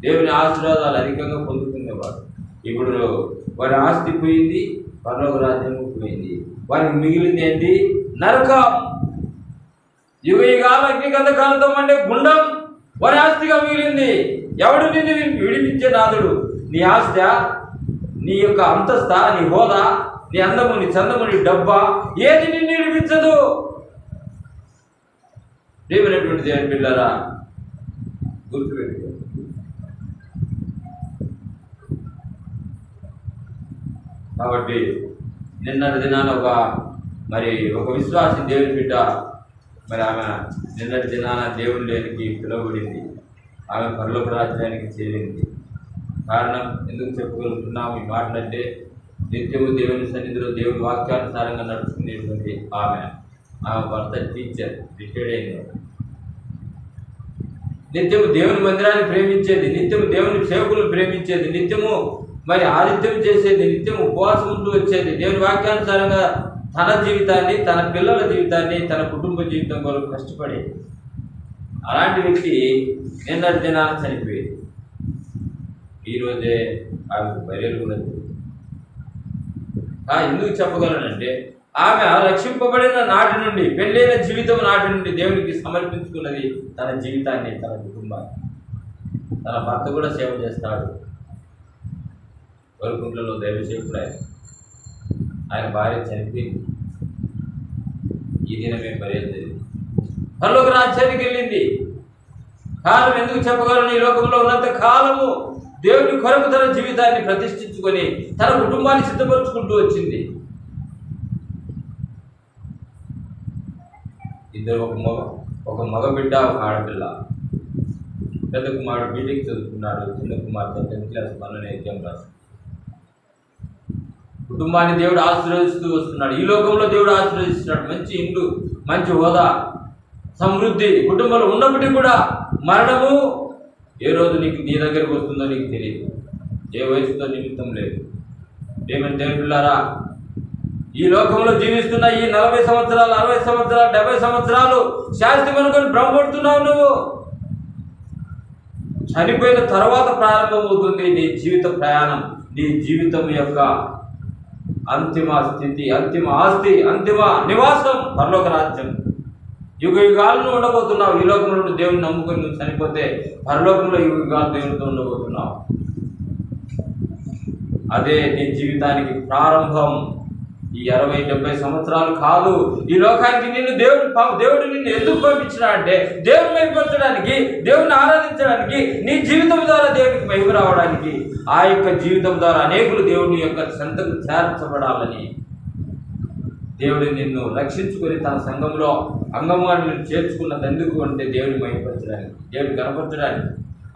దేవుని ఆశీర్వాదాలు అధికంగా పొందుకునేవాడు. ఇప్పుడు వారి ఆస్తి పోయింది, పరలోక రాజ్యం పోయింది. వారికి మిగిలింది ఏంటి? నరకం. యుగ యుగాల అగ్నిగంధకాలతో మండే గుండం వారి ఆస్తిగా మిగిలింది. ఎవడు నిన్ను విడిపించే నాదుడు? నీ ఆస్తి, నీ యొక్క అంతస్తా, నీ హోదా, నీ అందము, నీ చందము, నీ డబ్బా, ఏది నిన్ను విడిపించదు. ప్రియమైనటువంటి దేవుని బిడ్డలారా, గుర్తుపెట్టుకో. కాబట్టి నిన్నటి దినాన ఒక విశ్వాసి దేవుని బిడ్డ, మరి ఆమె నిన్నటి దినాన దేవుని లేనికి పిలువబడింది. ఆమె పరలోక రాజ్యానికి చేరింది. కారణం ఎందుకు చెప్పుకుంటున్నాము ఈ మాటలంటే, నిత్యము దేవుని సన్నిధిలో దేవుని వాక్యానుసారంగా నడుచుకునేటువంటి ఆమె భర్త టీచర్, రిటైర్డ్ అయింది. నిత్యము దేవుని మందిరాన్ని ప్రేమించేది, నిత్యము దేవుని సేవకులను ప్రేమించేది, నిత్యము మరి ఆదిత్యం చేసేది, నిత్యం ఉపవాసం ఉంటూ వచ్చేది, దేవుని వాక్యానుసారంగా తన జీవితాన్ని, తన పిల్లల జీవితాన్ని, తన కుటుంబ జీవితం కొరకు కష్టపడేది. అలాంటి వ్యక్తి నిన్నటి దినాన చనిపోయేది. ఈరోజే ఆమెకు బర్రెలు కూడా. ఎందుకు చెప్పగలనంటే, ఆమె రక్షింపబడిన నాటి నుండి, పెళ్ళైన జీవితం నాటి నుండి దేవునికి సమర్పించుకున్నది తన జీవితాన్ని, తన కుటుంబాన్ని. తన భర్త కూడా సేవ చేస్తాడు. వరకుంట్లలో దైవసేవకుడు ఆయన భార్య చనిపోయింది. ఈ దినమే బయలుదేరింది, పరలోక రాజ్యానికి వెళ్ళింది. కాలం ఎందుకు చెప్పగలను? ఈ లోకంలో ఉన్నంత కాలము దేవుని కొరకు తన జీవితాన్ని ప్రతిష్ఠించుకొని తన కుటుంబాన్ని సిద్ధపరుచుకుంటూ వచ్చింది. ఇద్దరు, ఒక మగ బిడ్డ, ఒక ఆడపిల్ల. పెద్ద కుమారుడు బీటెక్ చదువుకున్నాడు, చిన్న కుమార్తె 10th క్లాస్ 12వ ఎగ్జామ్ రాసి. కుటుంబాన్ని దేవుడు ఆశీర్వదిస్తూ వస్తున్నాడు. ఈ లోకంలో దేవుడు ఆశీర్వదిస్తున్నాడు. మంచి ఇల్లు, మంచి హోదా, సమృద్ధి కుటుంబంలో ఉన్నప్పటికీ కూడా మరణము ఏ రోజు నీ దగ్గరకు వస్తుందో నీకు తెలియదు. ఏ వయసుతో నిమిత్తం లేదు. ఏమని దేవుని పిల్లారా, ఈ లోకంలో జీవిస్తున్న ఈ 40 సంవత్సరాలు, 60 సంవత్సరాలు, 70 సంవత్సరాలు శాస్త్రం అనుకొని భ్రమపడుతున్నావు. నువ్వు చనిపోయిన తర్వాత ప్రారంభమవుతుంది నీ జీవిత ప్రయాణం. నీ జీవితం యొక్క అంతిమ స్థితి, అంతిమ ఆస్తి, అంతిమ నివాసం పరలోక రాజ్యం. యుగ యుగాలను ఉండబోతున్నావు. ఈ లోకంలో దేవుని నమ్ముకొని నువ్వు చనిపోతే పరలోకంలో యుగ యుగాలు దేవునితో ఉండబోతున్నావు. అదే నీ జీవితానికి ప్రారంభం. ఈ 60-70 సంవత్సరాలు కాదు. ఈ లోకానికి దేవుడు నిన్ను ఎందుకు పంపించినాడంటే, దేవుని మహిమపరచడానికి, దేవుని ఆరాధించడానికి, నీ జీవితం ద్వారా దేవునికి మహిమ రావడానికి, ఆ యొక్క జీవితం ద్వారా అనేకులు దేవుని యొక్క సంతకు చేర్చబడాలని దేవుడు నిన్ను రక్షించుకొని తన సంఘంలో అంగంగా నిన్ను చేర్చుకున్నది ఎందుకు అంటే, దేవుని మహిమపరచడానికి, దేవుని కనపరచడానికి.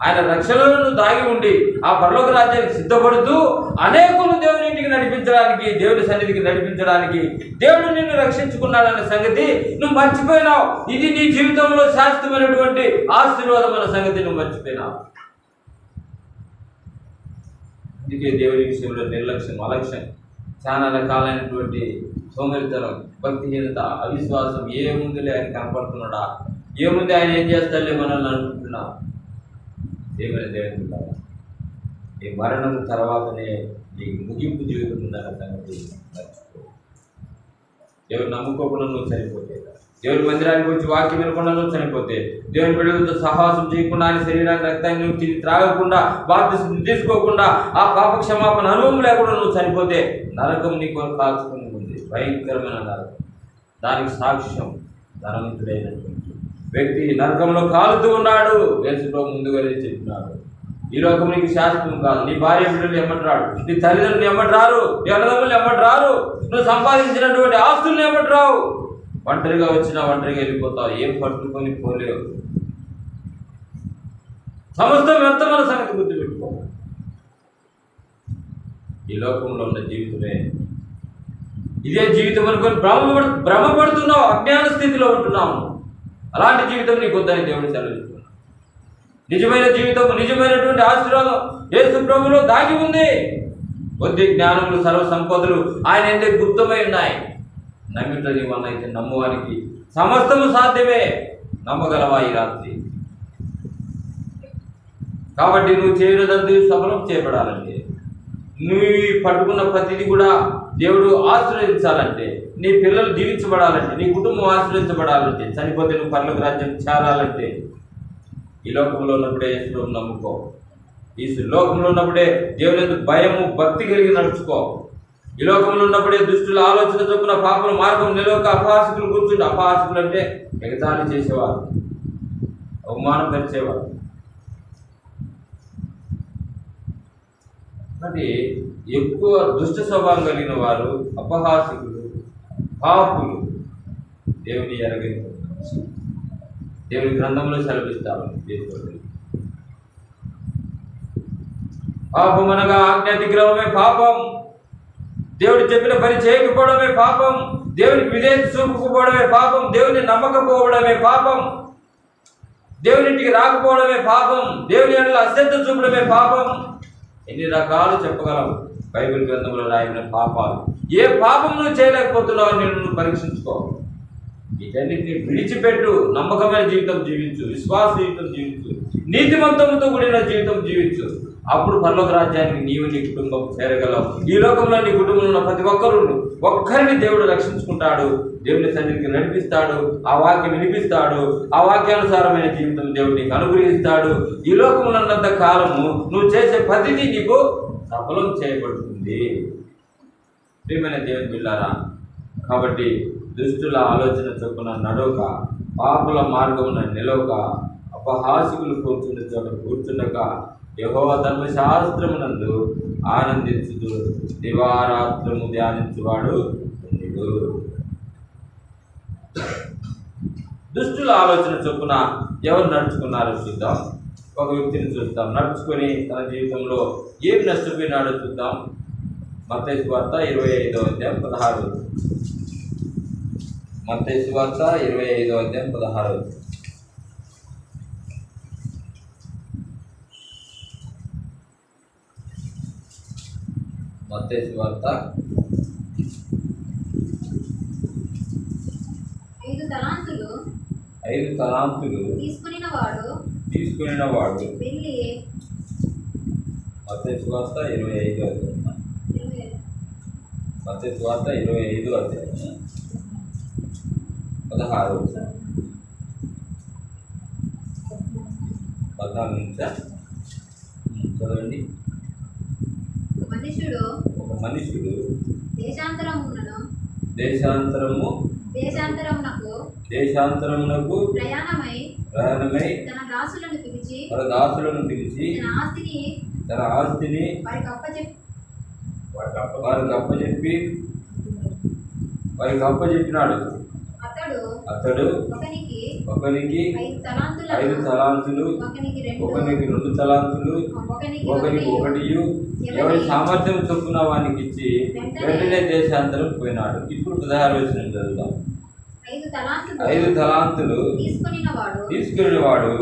ఆయన రక్షణలను దాగి ఉండి ఆ పరలోక రాజ్యానికి సిద్ధపడుతూ అనేకులు దేవుని ఇంటికి నడిపించడానికి, దేవుని సన్నిధికి నడిపించడానికి దేవుడు నిన్ను రక్షించుకున్నాడన్న సంగతి నువ్వు మర్చిపోయినావు. ఇది నీ జీవితంలో శాశ్వతమైనటువంటి ఆశీర్వాదమైన సంగతి నువ్వు మర్చిపోయినావు. అందుకే దేవుని విషయంలో నిర్లక్ష్యం, అలక్ష్యం, చాలా రకాలైనటువంటి సోమరితనం, భక్తిహీనత, అవిశ్వాసం, ఏముందిలే ఆయన కనపడుతున్నాడా, ఏముంది ఆయన ఏం చేస్తాడులే మనల్ని అనుకుంటున్నావు. ఏమైనా దేవుని ఈ మరణం తర్వాతనే నీకు ముగింపు జీవితం ఉందన్న సంగతి మర్చిపో. దేవుని నమ్ముకోకుండా నువ్వు చనిపోతే, దేవుని మందిరానికి వచ్చి వాక్యం వినకుండా నువ్వు చనిపోతే, దేవుని బిడ్డలతో సహవాసం చేయకుండా, ఆయన శరీరాన్ని రక్తాన్ని నువ్వు తిరిగి త్రాగకుండా, బాప్తిస్మం తీసుకోకుండా, ఆ పాప క్షమాపణ అనుభవం లేకుండా నువ్వు చనిపోతే నరకం నీ కొరకు కాల్చుకుని ఉంది. భయంకరమైన నరకం. దానికి సాక్ష్యం ధనవంతుడైనటువంటి వ్యక్తి నరకంలో కాలుతూ ఉన్నాడు. యేసులో ముందుగానే చెప్పినాడు, ఈ లోకం నీకు శాశ్వతం కాదు. నీ భార్య బిడ్డలు ఎమ్మట్రాడు, నీ తల్లిదండ్రులు ఎమ్మట్రారు, నీ అన్నదమ్ములు ఎమ్మట్రారు, నువ్వు సంపాదించినటువంటి ఆస్తులను ఎమ్మట్రావు. ఒంటరిగా వచ్చినా ఒంటరిగా వెళ్ళిపోతావు. ఏం పట్టుకొని పోలేవు. సమస్తం వ్యర్థమైన సంగతి గుర్తుపెట్టుకో. ఈ లోకంలో ఉన్న జీవితమే ఇదే జీవితం అనుకొని భ్రమపడుతున్నావు, అజ్ఞాన స్థితిలో ఉంటున్నావు. అలాంటి జీవితం నీకు వద్దని దేవుడు సెలవిస్తున్నాడు. నిజమైన జీవితం, నిజమైనటువంటి ఆశీర్వాదం యేసు ప్రభువులో దాగి ఉంది. బుద్ధి, జ్ఞానములు, సర్వ సంపదలు ఆయన ఎందే గుప్తమై ఉన్నాయి. నమ్మిట నీవన్నైతే నమ్మువానికి సమస్తము సాధ్యమే. నమ్మగలవా ఈ రాత్రి? కాబట్టి నువ్వు చేయనదంతా సఫలం చేయబడాలండి. నువ్వు పట్టుకున్న ప్రతిదీ కూడా దేవుడు ఆశీర్వదించాలంటే, నీ పిల్లలు దీవించబడాలంటే, నీ కుటుంబం ఆశీర్వదించబడాలంటే, చనిపోతే నువ్వు పరలోక రాజ్యం చేరాలంటే ఈ లోకంలో ఉన్నప్పుడే యేసును నమ్ముకో. ఈ లోకంలో ఉన్నప్పుడే దేవుని యందు భయము భక్తి కలిగి నడుచుకో. ఈ లోకంలో ఉన్నప్పుడే దుష్టుల ఆలోచన చొప్పున పాపల మార్గం నిలవక అపహాసకులు కూర్చుంటే, అపహాసకులు అంటే ఎగతాళి చేసేవారు, అవమానపరిచేవారు. మరి ఎక్కువ దుష్ట స్వభావం కలిగిన వారు, అపహాసకులు, పాపులు దేవుని ఎరగని దేవుని గ్రంథంలో సెలవిస్తాము. పాపం అనగా ఆజ్ఞాతిక్రమమే పాపం. దేవుడు చెప్పిన పని చేయకపోవడమే పాపం. దేవునికి విధేయత చూపకపోవడమే పాపం. దేవుని నమ్మకపోవడమే పాపం. దేవునింటికి రాకపోవడమే పాపం. దేవుని ఎడల అశ్రద్ధ చూపడమే పాపం. ఎన్ని రకాలు చెప్పగలవు బైబిల్ గ్రంథంలో రాయబడిన పాపాలు. ఏ పాపం నువ్వు చేయలేకపోతున్నావు నేను పరీక్షించుకో. వీటన్నిటిని విడిచిపెట్టు. నమ్మకమైన జీవితం జీవించు, విశ్వాస జీవితం జీవించు, నీతిమంతంతో కూడిన జీవితం జీవించు. అప్పుడు పరలోక రాజ్యానికి నీవు నీ కుటుంబం చేరగలవు. ఈ లోకంలో నీ కుటుంబంలో ఉన్న ప్రతి ఒక్కరిని దేవుడు రక్షించుకుంటాడు, దేవుని సన్నిధికి నడిపిస్తాడు, ఆ వాక్యం వినిపిస్తాడు, ఆ వాక్యానుసారమైన జీవితం దేవుడు నీకు అనుగ్రహిస్తాడు. ఈ లోకంలో ఉన్నంత కాలము నువ్వు చేసే ప్రతిదీ నీకు సఫలం చేయబడుతుంది. ప్రియమైన దేవుని బిడ్డలారా, కాబట్టి దుష్టుల ఆలోచన చొప్పున నడవక, పాపుల మార్గమున నిలవక, అపహాసికులు కూర్చున్న చోట కూర్చుండక, యెహోవా ధర్మశాస్త్రమునందు ఆనందించుదు, దివారాత్రము ధ్యానించువాడు ధన్యుడు. దుష్టుల ఆలోచన చొప్పున ఎవరు నడుచుకున్నారో చూద్దాం. ఒక వ్యక్తిని చూద్దాం, నడుచుకొని తన జీవితంలో ఏం నష్టపోయినాడో చూద్దాం. మత్తయి సువార్త 25వ అధ్యాయం 16. మత్తయి సువార్త 25వ అధ్యాయం 16. మత్తయి సువార్త 5 తలాంతులు తీసుకునిన వాడు వెళ్ళి, మత్తయి సువార్త 25వ అధ్యాయం, మత్తయి సువార్త 25వ అధ్యాయం 16 14 నుంచి చదవండి. ఒక మనుషుడు దేశాంతరమునకు ప్రయాణమై తన దాసులను పిలిచి తన ఆస్తిని వారికి అప్పచెప్పినాడు. అతడు ఒకనికి 5 తలాంతులు, ఒకనికి 2 తలాంతులు, ఒకనికి 1, ఎవరి సామర్థ్యం చొప్పున వానికి ఇచ్చి వెంటనే దేశాంతరం పోయినాడు. ఇప్పుడు 16వ వచనం చదువుతాం. 5 తలాంతులు తీసుకుని వాడు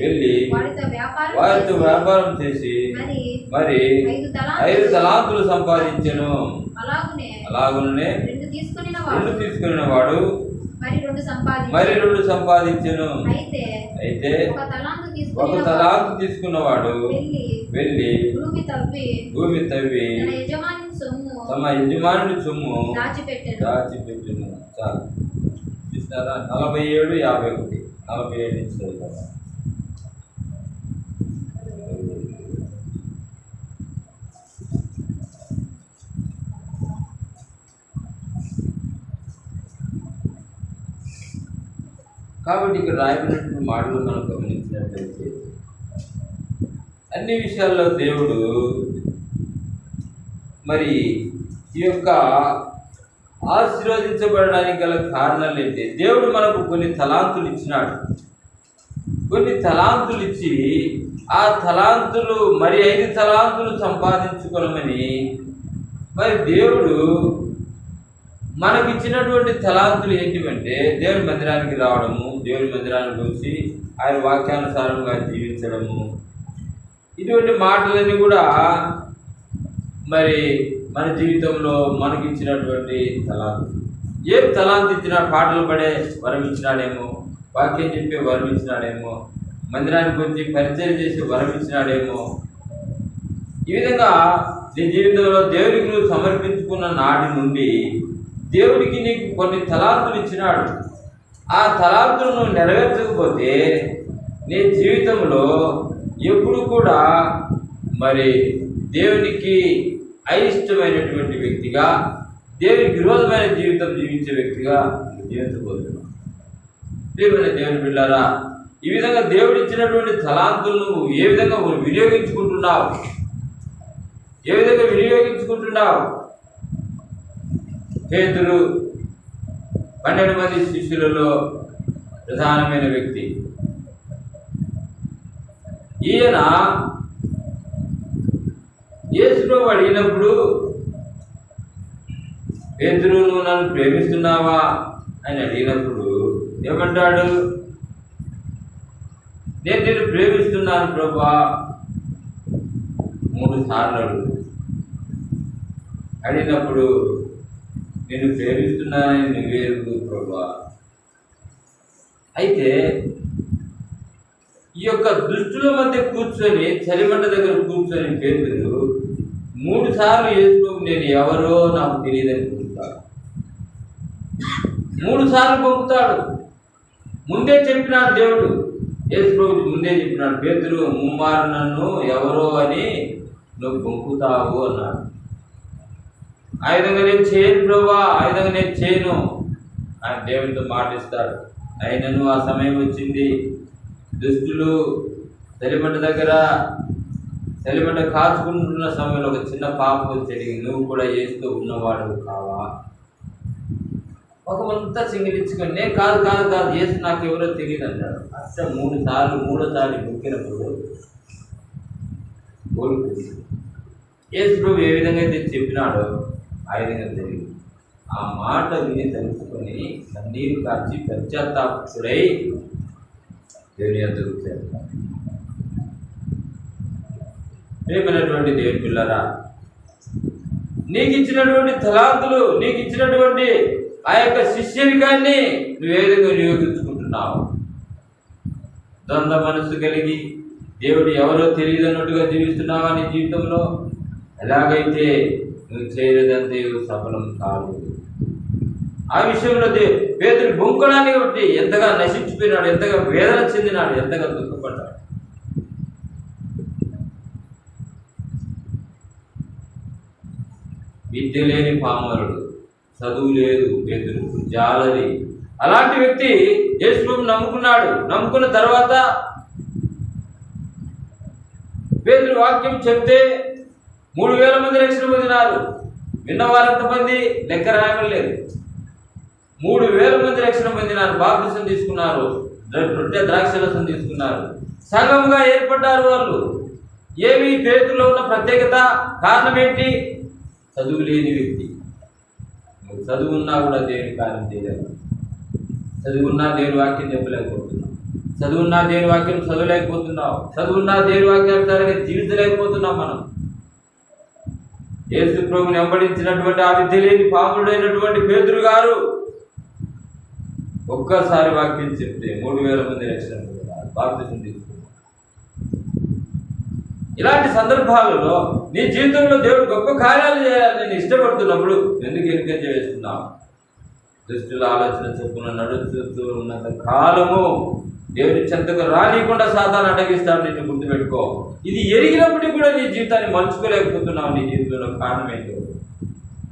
వెళ్ళి వారితో వ్యాపారం చేసి మరి 5 తలాంతులు సంపాదించెను. అలాగునే 2 తీసుకుని వాడు మరి 2 సంపాదించెను. అయితే ఒక తలాంతు తీసుకున్నవాడు వెళ్ళి భూమి తవ్వి తమ యజమాని సొమ్ము దాచిపెట్టును. చాలు చూస్తారా? 47, 51, 47 నుంచి చదువుతారా? కాబట్టి ఇక్కడ రాయబడినటువంటి మాటలు మనం గమనించినట్లయితే అన్ని విషయాల్లో దేవుడు మరి ఈ యొక్క ఆశీర్వదించబడడానికి గల కారణాలు ఏంటి? దేవుడు మనకు కొన్ని తలాంతులు ఇచ్చినాడు. కొన్ని తలాంతులు ఇచ్చి ఆ తలాంతులు మరి 5 తలాంతులు సంపాదించుకోనమని మరి దేవుడు మనకిచ్చినటువంటి తలాంతులు ఏంటివంటే దేవుని మందిరానికి రావడము, దేవుని మందిరానికి వచ్చి ఆయన వాక్యానుసారంగా జీవించడము. ఇటువంటి మాటలన్నీ కూడా మరి మన జీవితంలో మనకిచ్చినటువంటి తలాంతులు. ఏ తలాంతు ఇచ్చినా పాటలు పడే వరం ఇచ్చినాడేమో, వాక్యం చెప్పే వరం ఇచ్చినాడేమో, మందిరానికి వచ్చి పరిచయం చేసే వరం ఇచ్చినాడేమో, ఈ విధంగా నీ జీవితంలో దేవుడికి నువ్వు సమర్పించుకున్న నాటి నుండి దేవుడికి నీకు కొన్ని తలాంతులు ఇచ్చినాడు. ఆ తలాంతులు నువ్వు నెరవేర్చకపోతే నీ జీవితంలో ఎప్పుడు కూడా మరి దేవునికి అయిష్టమైనటువంటి వ్యక్తిగా, దేవునికి విరోధమైన జీవితం జీవించే వ్యక్తిగా జీవించబోతున్నావు. ప్రియమైన దేవుని బిడ్డారా, ఈ విధంగా దేవుడు ఇచ్చినటువంటి తలాంతులు నువ్వు ఏ విధంగా వినియోగించుకుంటున్నావు? ఏ విధంగా వినియోగించుకుంటున్నావు? పేతురు 12 మంది శిష్యులలో ప్రధానమైన వ్యక్తి. ఈయన యేసుప్రభువు అడిగినప్పుడు, పేతురు నువ్వు నన్ను ప్రేమిస్తున్నావా అని అడిగినప్పుడు ఏమంటాడు? నేను నిన్ను ప్రేమిస్తున్నాను ప్రభా 3 సార్లు అడిగినప్పుడు నేను ప్రేమిస్తున్నానని నువ్వేరు ప్రభా. అయితే ఈ యొక్క దుష్టుల మధ్య కూర్చొని, చలిమంట దగ్గర కూర్చొని పేతురు 3 సార్లు యేసుప్రభు నేను ఎవరో నాకు తెలియదని పంపుతాడు. 3 సార్లు పంపుతాడు. ముందే చెప్పినాడు దేవుడు, యేసుప్రభు ముందే చెప్పినాడు, పేతురు ముమ్మారు నన్ను ఎవరో అని నువ్వు పంపుతావు అన్నాడు. ఆ విధంగా నేను చేయను ప్రభా, ఆ విధంగా నేను చేయను అని దేవునితో మాటిస్తాడు. అయినను ఆ సమయం వచ్చింది. దుష్టులు చలిమంట దగ్గర చలిమంట కాచుకుంటున్న సమయంలో ఒక చిన్న పాపం వచ్చి, నువ్వు కూడా చేస్తూ ఉన్నవాడు కావా? ఒకమంతా సింగిలించుకొని, నేను కాదు కాదు కాదు చేసి నాకు ఎవరో తెలియదు అంటాడు. అసలు 3 సార్లు మూడోసారి మొక్కినప్పుడు కోరుకుంది. యేసుప్రభు ఏ విధంగా అయితే చెప్పినాడో ఆ విధంగా జరిగింది. ఆ మాట విని తెలుసుకొని కన్నీరు కార్చి పశ్చాత్తాపుడై దేవుని యొద్దకు చేరుతాడు. ప్రియమైనటువంటి దేవుని పిల్లరా, నీకు ఇచ్చినటువంటి తలాంతులు, నీకు ఇచ్చినటువంటి ఆ యొక్క శిష్యవికాన్ని నువ్వు ఏ విధంగా వినియోగించుకుంటున్నావు? ద్వంద్వ మనస్సు కలిగి దేవుడు ఎవరో తెలియదన్నట్టుగా జీవిస్తున్నావా నీ జీవితంలో? ఎలాగైతే నువ్వు చేయలేదంతే సఫలం కాదు. ఆ విషయంలో పేతురు బొంకడానికి బట్టి ఎంతగా నశించిపోయినాడు, ఎంతగా వేదన చెందినాడు, ఎంతగా దుఃఖపడ్డాడు. విద్య లేని పామరుడు, చదువు లేదు పేతురు, జాలరి. అలాంటి వ్యక్తి యేసుప్రభువుని నమ్ముకున్నాడు. నమ్ముకున్న తర్వాత పేతురు వాక్యం చెప్తే 3000 మంది రక్షణ పొందినారు. విన్నవారు ఎంతమంది లెక్క రాయలేదు. 3000 మంది రక్షణ పొందినారు, బాప్తిసం తీసుకున్నారు, రొట్టె ద్రాక్షరసం తీసుకున్నారు, సంఘముగా ఏర్పడ్డారు. వాళ్ళు ఏమి పేతురులో ఉన్న ప్రత్యేకత, కారణం ఏంటి? చదువు లేని వ్యక్తి. నువ్వు చదువున్నా కూడా దేవుని కార్యం చేయలేదు. చదువున్నా దేవుని వాక్యం చెప్పలేకపోతున్నావు, చదువున్నా దేవుని వాక్యం చదవలేకపోతున్నావు, చదువున్నా దేవుని వాక్యానుసారంగా జీవించలేకపోతున్నాం. మనం యేసు ప్రభువుని వెంబడించినటువంటి ఆ విద్య లేని పాపుడైనటువంటి పేతురు గారు ఒక్కసారి వాక్యం చెప్తే 3000 మంది రక్షణ పొందారు, బాప్తిసం తీసుకున్నారు. ఇలాంటి సందర్భాలలో నీ జీవితంలో దేవుడు గొప్ప కార్యాలు చేయాలని నేను ఇష్టపడుతున్నప్పుడు ఎందుకు ఎన్నిక వేస్తున్నావు? దుష్టుల ఆలోచన చొప్పున నడుస్తూ ఉన్నంత కాలము దేవుని చెంతకు రానికుండా సాతాను అడ్డగిస్తాడు. నిన్ను గుర్తుపెట్టుకో. ఇది ఎరిగినప్పటికీ కూడా నీ జీవితాన్ని మలుచుకోలేకపోతున్నావు. నీ జీవితంలో కారణం ఏంటో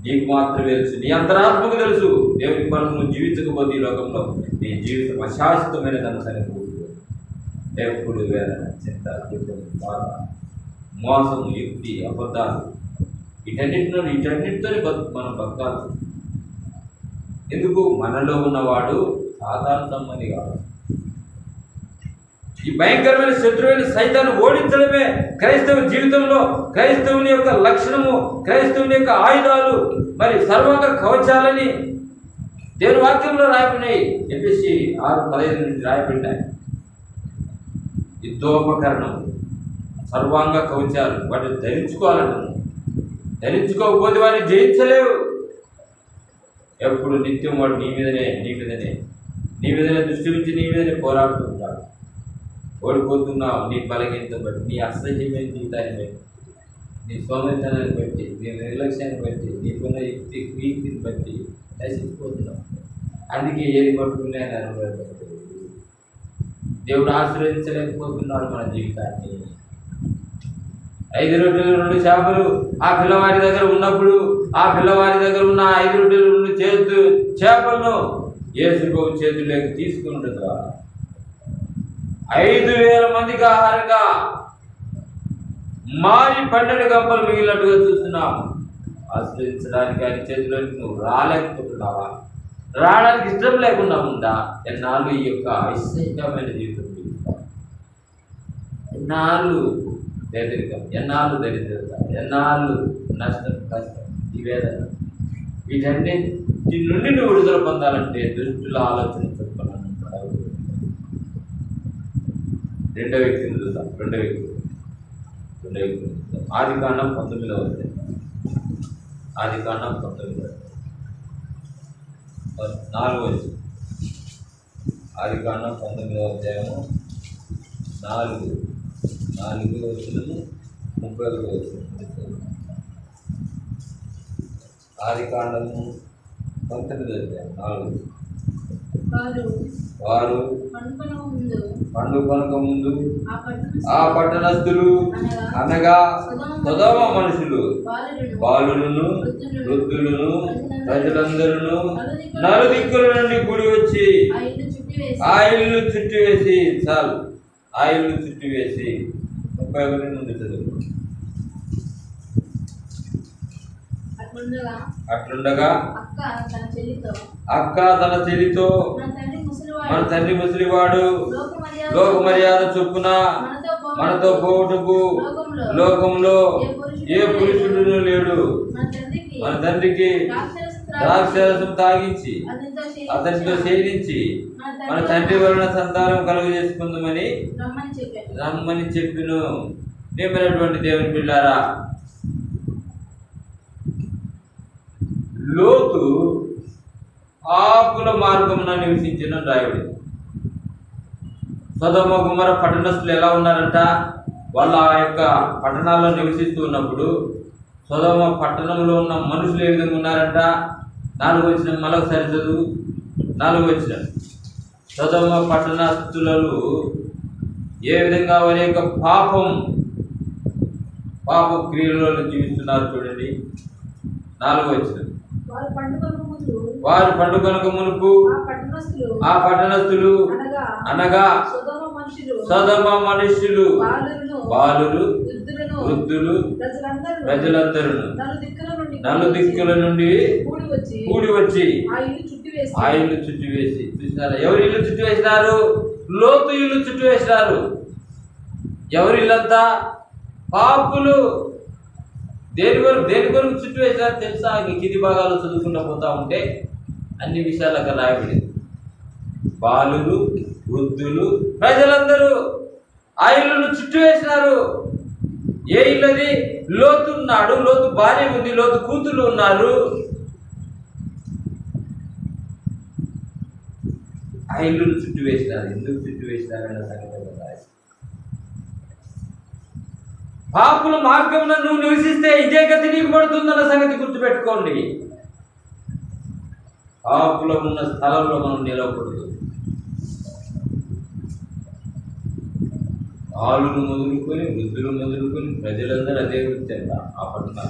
నీకు మాత్రమే తెలుసు, నీ అంతరాత్మకు తెలుసు. దేవుని కొరకు నువ్వు జీవించకపోతే ఈ లోకంలో నీ జీవితం అశాశ్వతమైన దాని ఎప్పుడు వేదన, చింత, దుఃఖం, బాధ, మోసం, యుక్తి, అబద్ధాలు, వీటన్నిటితోనే మనం బతకాలి. ఎందుకు? మనలో ఉన్నవాడు సాధారణ సంబంధి కాదు. ఈ భయంకరమైన శత్రువైన సైతాన్ని ఓడించడమే క్రైస్తవ జీవితంలో క్రైస్తవుని యొక్క లక్షణము, క్రైస్తవుని యొక్క ఆయుధాలు, మరి సర్వాంగ కవచాలని దేవుని వాక్యంలో రాయబడినాయి. ఎఫెసీ 6:15 నుంచి రాయబడినాయి. యుద్ధోపకరణం, సర్వాంగ కవచాలు, వాటిని ధరించుకోవాలంటున్నాను. ధరించుకోకపోతే వాడిని జయించలేవు. ఎప్పుడు నిత్యం వాడు నీ మీదనే దృష్టి నుంచి నీ మీదనే పోరాడుతూ ఉంటాడు. ఓడిపోతున్నావు నీ బలహీనత బట్టి, నీ అసహ్యమైన జీవితాన్ని బట్టి. నీ సోమరితనాన్ని బట్టి, నీ నిర్లక్ష్యాన్ని బట్టి, నీకున్న కీర్తిని బట్టి నశించిపోతున్నావు. అందుకే ఏది పట్టుకునే నెరవేరలేదు. దేవుడు ఆశీర్వదించలేకపోతున్నాడు మన జీవితాన్ని. 5 రొట్టెలు 2 చేపలు ఆ పిల్లవాడి దగ్గర ఉన్నప్పుడు, ఆ పిల్లవాడి దగ్గర ఉన్న 5 రొట్టెలు 2 చేపలను యేసు చేతుల్లోకి తీసుకుంటుందా 5,000 మందికి ఆహారంగా మారి 12 గంపలు మిగిలినట్టుగా చూస్తున్నాం. ఆశ్రయించడానికి ఆయన చేతిలోకి నువ్వు రాలేకపోతున్నావా? రావడానికి ఇష్టం లేకుండా ఉందా? ఎన్నాళ్ళు ఈ యొక్క ఐశ్వర్యమైన జీవితం జీవిస్తాం? ఎన్నాళ్ళు పేదరికం, ఎన్నాళ్ళు దరిద్రత, ఎన్నాళ్ళు నష్టం, కష్టం, ఈ వేదన, వీటన్నిటి నుండి నువ్వు విడుదల పొందాలంటే దుష్టుల ఆలోచన చెప్పాలన్నాడు. రెండో వ్యక్తిని చూద్దాం. ఆదికాండం 19వ అధ్యాయం. ఆదికాండం 19 4వ వచనం. ఆదికాండం 19వ అధ్యాయము 4వ వచనము 31వ వచనం. ఆదికాండము 19వ అధ్యాయం 4. వారు పండుగ ముందు ఆ పట్టణస్థులు అనగా సొదొమ మనుషులు, బాలులను, వృద్ధులను, ప్రజలందరూ నలుదిక్కుల నుండి కూడి వచ్చి ఆ ఇల్లు చుట్టివేసి, చాలు, ఆ ఇల్లు చుట్టివేసి 31 నుండి చదువు. అట్లుండగా అక్క తన చెల్లితో, మన తండ్రి ముసలివాడు, లోక మర్యాద చొప్పున మనతో పోవుటకు లోకంలో ఏ పురుషుడును లేడు. మన తండ్రికి ద్రాక్షారసం తాగించి అతనితో సేవించి మన తండ్రి వలన సంతానం కలుగజేసుకుందామని రమ్మని చెప్పిను. ప్రియమైనటువంటి దేవుని పిల్లారా, లోతు పాపుల మార్గమున నివసించిన రాయుడు. సొదొమ గుమర పట్టణస్థులు ఎలా ఉన్నారంట? వాళ్ళు ఆ యొక్క పట్టణాల్లో నివసిస్తూ ఉన్నప్పుడు సొదొమ పట్టణంలో ఉన్న మనుషులు ఏ విధంగా ఉన్నారంట? 4వ వచనం మరొకసారి చదువు. 4వ వచనం. సొదొమ పట్టణస్థులు ఏ విధంగా వారి యొక్క పాప క్రియలలో జీవిస్తున్నారు చూడండి. 4వ వచనం. వారు పండుగనకు మునుపు ఆ పట్టణస్థులు అనగా సొదొమ మనుష్యులు, బాలురు, వృద్ధులు, ప్రజలందరూ నలుదిక్కుల నుండి కూడి వచ్చి ఆ ఇల్లు చుట్టివేసి. చూసినారా? ఎవరి ఇల్లు చుట్టివేసినారు? లోతు ఇల్లు చుట్టివేసినారు. ఎవరి ఇల్లంతా? పాపులు. దేని కొరకు చుట్టూ వేసినారు తెలుసా? కింది భాగాలు చదువుకుంటూ పోతా ఉంటే అన్ని విషయాలు అక్కడ రాయబడింది. బాలులు, వృద్ధులు, ప్రజలందరూ ఆ ఇల్లును చుట్టూ వేసినారు. ఏ ఇల్లు అది? లోతు ఉన్నాడు, లోతు భార్య ఉంది, లోతు కూతురు ఉన్నారు. ఆ ఇల్లును చుట్టూ వేసినారు. ఎందుకు చుట్టూ వేసినారన్న సంగతి పాపుల మార్గమున నువ్వు నివసిస్తే ఇదే గతి నీకు పడుతుందన్న సంగతి గుర్తుపెట్టుకోండి. పాపుల ఉన్న స్థలంలో మనం నిలవకూడదు. బాలులు మొదలుకొని, వృద్ధులు మొదలుకొని, ప్రజలందరూ అదే వృత్తంట ఆ పట్టణం.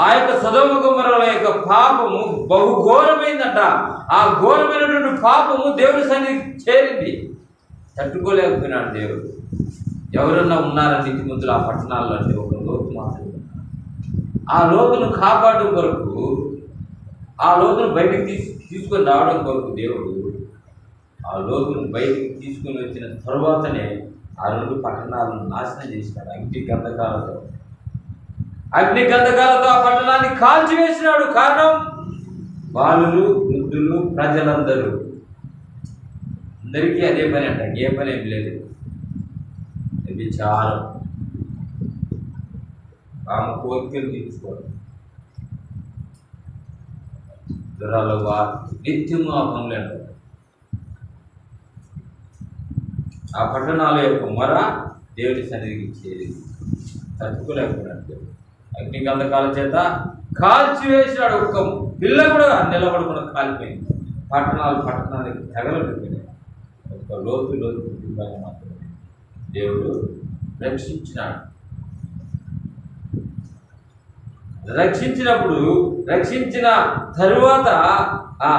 ఆ యొక్క సొదొమ గొమొర్రా యొక్క పాపము బహు ఘోరమైందట. ఆ ఘోరమైనటువంటి పాపము దేవుడి సన్నిధికి చేరింది. తట్టుకోలేకపోయినాడు దేవుడు. ఎవరన్నా ఉన్నారని ఇంటి ముందు ఆ పట్టణాల్లో అంటే ఒక లోతు మాత్రమే. ఆ లోతును కాపాడడం కొరకు, ఆ లోతును బయటికి తీసుకొని రావడం కొరకు దేవుడు ఆ లోతును బయటికి తీసుకొని వచ్చిన తరువాతనే ఆ 2 పట్టణాలను నాశనం చేసినాడు. అగ్ని గంధకాలతో ఆ పట్టణాన్ని కాల్చివేసినాడు. కారణం బాలులు, వృద్ధులు, ప్రజలందరూ. అందరికీ అదే పని అంట. ఏ పని ఏం లేదు. విచారం, ఆమె కోరికలు తీర్చుకోవడం, దురాలుగా నిత్యము ఆ పనులు అంటారు. ఆ పట్టణాల యొక్క మొర దేవుని సన్నిధికి చేరింది. తట్టుకోలేకపోయినట్టు అగ్ని గంధకాల చేత కాల్చివేసినాడు. ఒక్క పిల్ల కూడా నిలబడకుండా కాలిపోయింది. పట్టణాలకు తగలబెట్టినాయి. ఒక్క లోతు కుటుంబాన్ని మాత్రమే దేవుడు రక్షించినాడు. రక్షించిన తరువాత ఆ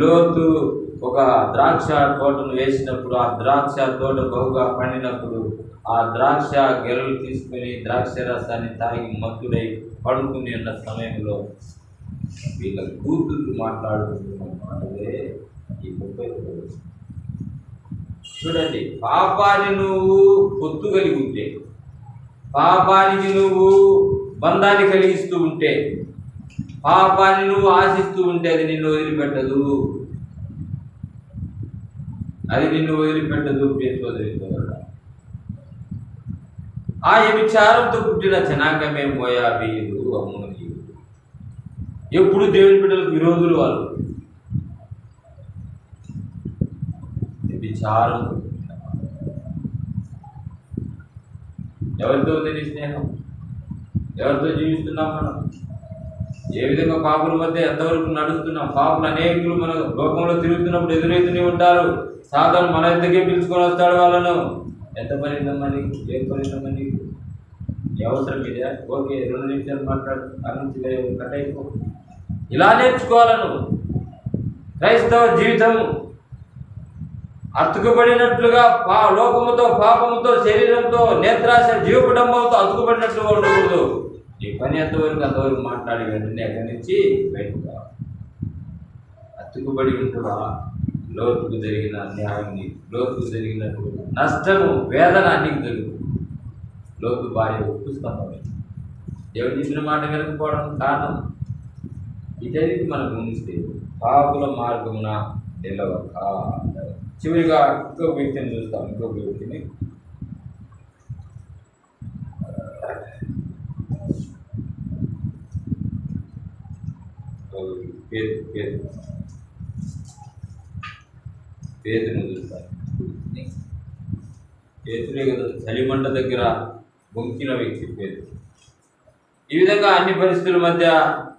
లోతు ఒక ద్రాక్ష తోటను వేసినప్పుడు, ఆ ద్రాక్ష తోట బహుగా పండినప్పుడు ఆ ద్రాక్ష గెలలు తీసుకుని ద్రాక్ష రసాన్ని తాగి మత్తుడై పడుకుని ఉన్న సమయంలో వీళ్ళ కూతురు మాట్లాడుతున్న మాటలే ఈ 30. చూడండి, పాపాన్ని నువ్వు పొత్తు కలిగి ఉంటే, పాపానికి నువ్వు బంధాన్ని కలిగిస్తూ ఉంటే, పాపాన్ని నువ్వు ఆశిస్తూ ఉంటే అది నిన్ను వదిలిపెట్టదు. సోదరుడా, ఆ వ్యభిచారంతో పుట్టిన జనాంగమే మోయాబీయులు, అమ్మోనీయులు. ఎప్పుడు దేవుని బిడ్డలకు విరోధులు వాళ్ళు. వ్యభిచారంతో ఎవరితో ఉంది నీ స్నేహం? ఎవరితో జీవిస్తున్నాం మనం? ఏ విధంగా పాపుల మధ్య ఎంతవరకు నడుస్తున్నాం? పాపులు అనేకులు మన లోకంలో తిరుగుతున్నప్పుడు ఎదురైతూనే ఉంటారు. సాధారణ మన ఇంతకే పిలుచుకొని వస్తాడు వాళ్ళను. ఎంత పని ఉందమ్మా నీకు? ఏం పని ఉందమ్మా నీకు? అవసరం ఇదే? ఓకే, 2 నిమిషాలు మాట్లాడు, నుంచి కట్ అయిపో. ఇలా నేర్చుకోవాలను. క్రైస్తవ జీవితం అతుకుబడినట్లుగా లోకముతో, పాపముతో, శరీరంతో, నేత్రాశ, జీవకుటుంబంతో అతుకుబడినట్లుగా ఉండకూడదు. ఈ పని అంతవరకు మాట్లాడి వెంటనే అక్కడి నుంచి బయటకు రావాలి. అతుకుబడి ఉంటువా? లోతుకు జరిగిన అన్యాయం, లోతుకు జరిగినటువంటి నష్టము, వేదన నీకు జరుగుతుంది. లోతు భార్య ఉప్పు స్తంభమే. దేవుడు చెప్పిన మాట వినకపోవడం కారణం ఇటరికి మనం గమనిస్తే పాపుల మార్గమున నిలవక. చివరిగా ఇంకొక వ్యక్తిని చూస్తాం. ఇంకొక వ్యక్తిని పేతుని చూస్తాం. పేతునే కదా చలిమంట దగ్గర బొంకిన వ్యక్తి పేతురు. ఈ విధంగా అన్ని పరిస్థితుల మధ్య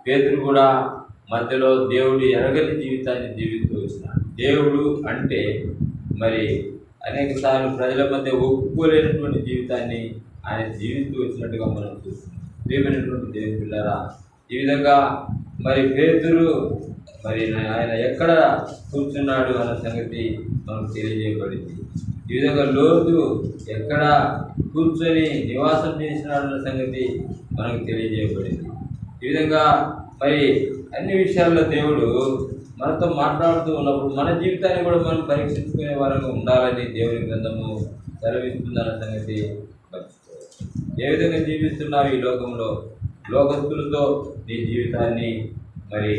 పేతురు కూడా మధ్యలో దేవుడు ఎరగని జీవితాన్ని జీవిస్తూ వచ్చినాడు. దేవుడు అంటే మరి అనేక సార్లు ప్రజల మధ్య ఒప్పుకోలేనటువంటి జీవితాన్ని ఆయన జీవిస్తూ వచ్చినట్టుగా మనం చూస్తున్నాం. ప్రియమైనటువంటి దేవుని పిల్లరా, ఈ విధంగా మరి పేతురు మరి ఆయన ఎక్కడ కూర్చున్నాడు అన్న సంగతి మనకు తెలియజేయబడింది. ఈ విధంగా లోతు ఎక్కడ కూర్చొని నివాసం చేసినాడు అన్న సంగతి మనకు తెలియజేయబడింది. ఈ విధంగా మరి అన్ని విషయాల్లో దేవుడు మనతో మాట్లాడుతూ ఉన్నప్పుడు మన జీవితాన్ని కూడా మనం పరీక్షించుకునే వారంగా ఉండాలని దేవుని గ్రంథము సెలవిస్తుందన్న సంగతి మర్చిపోవాలి. ఏ విధంగా జీవిస్తున్నావు ఈ లోకంలో? లోకస్తులతో నీ జీవితాన్ని మరి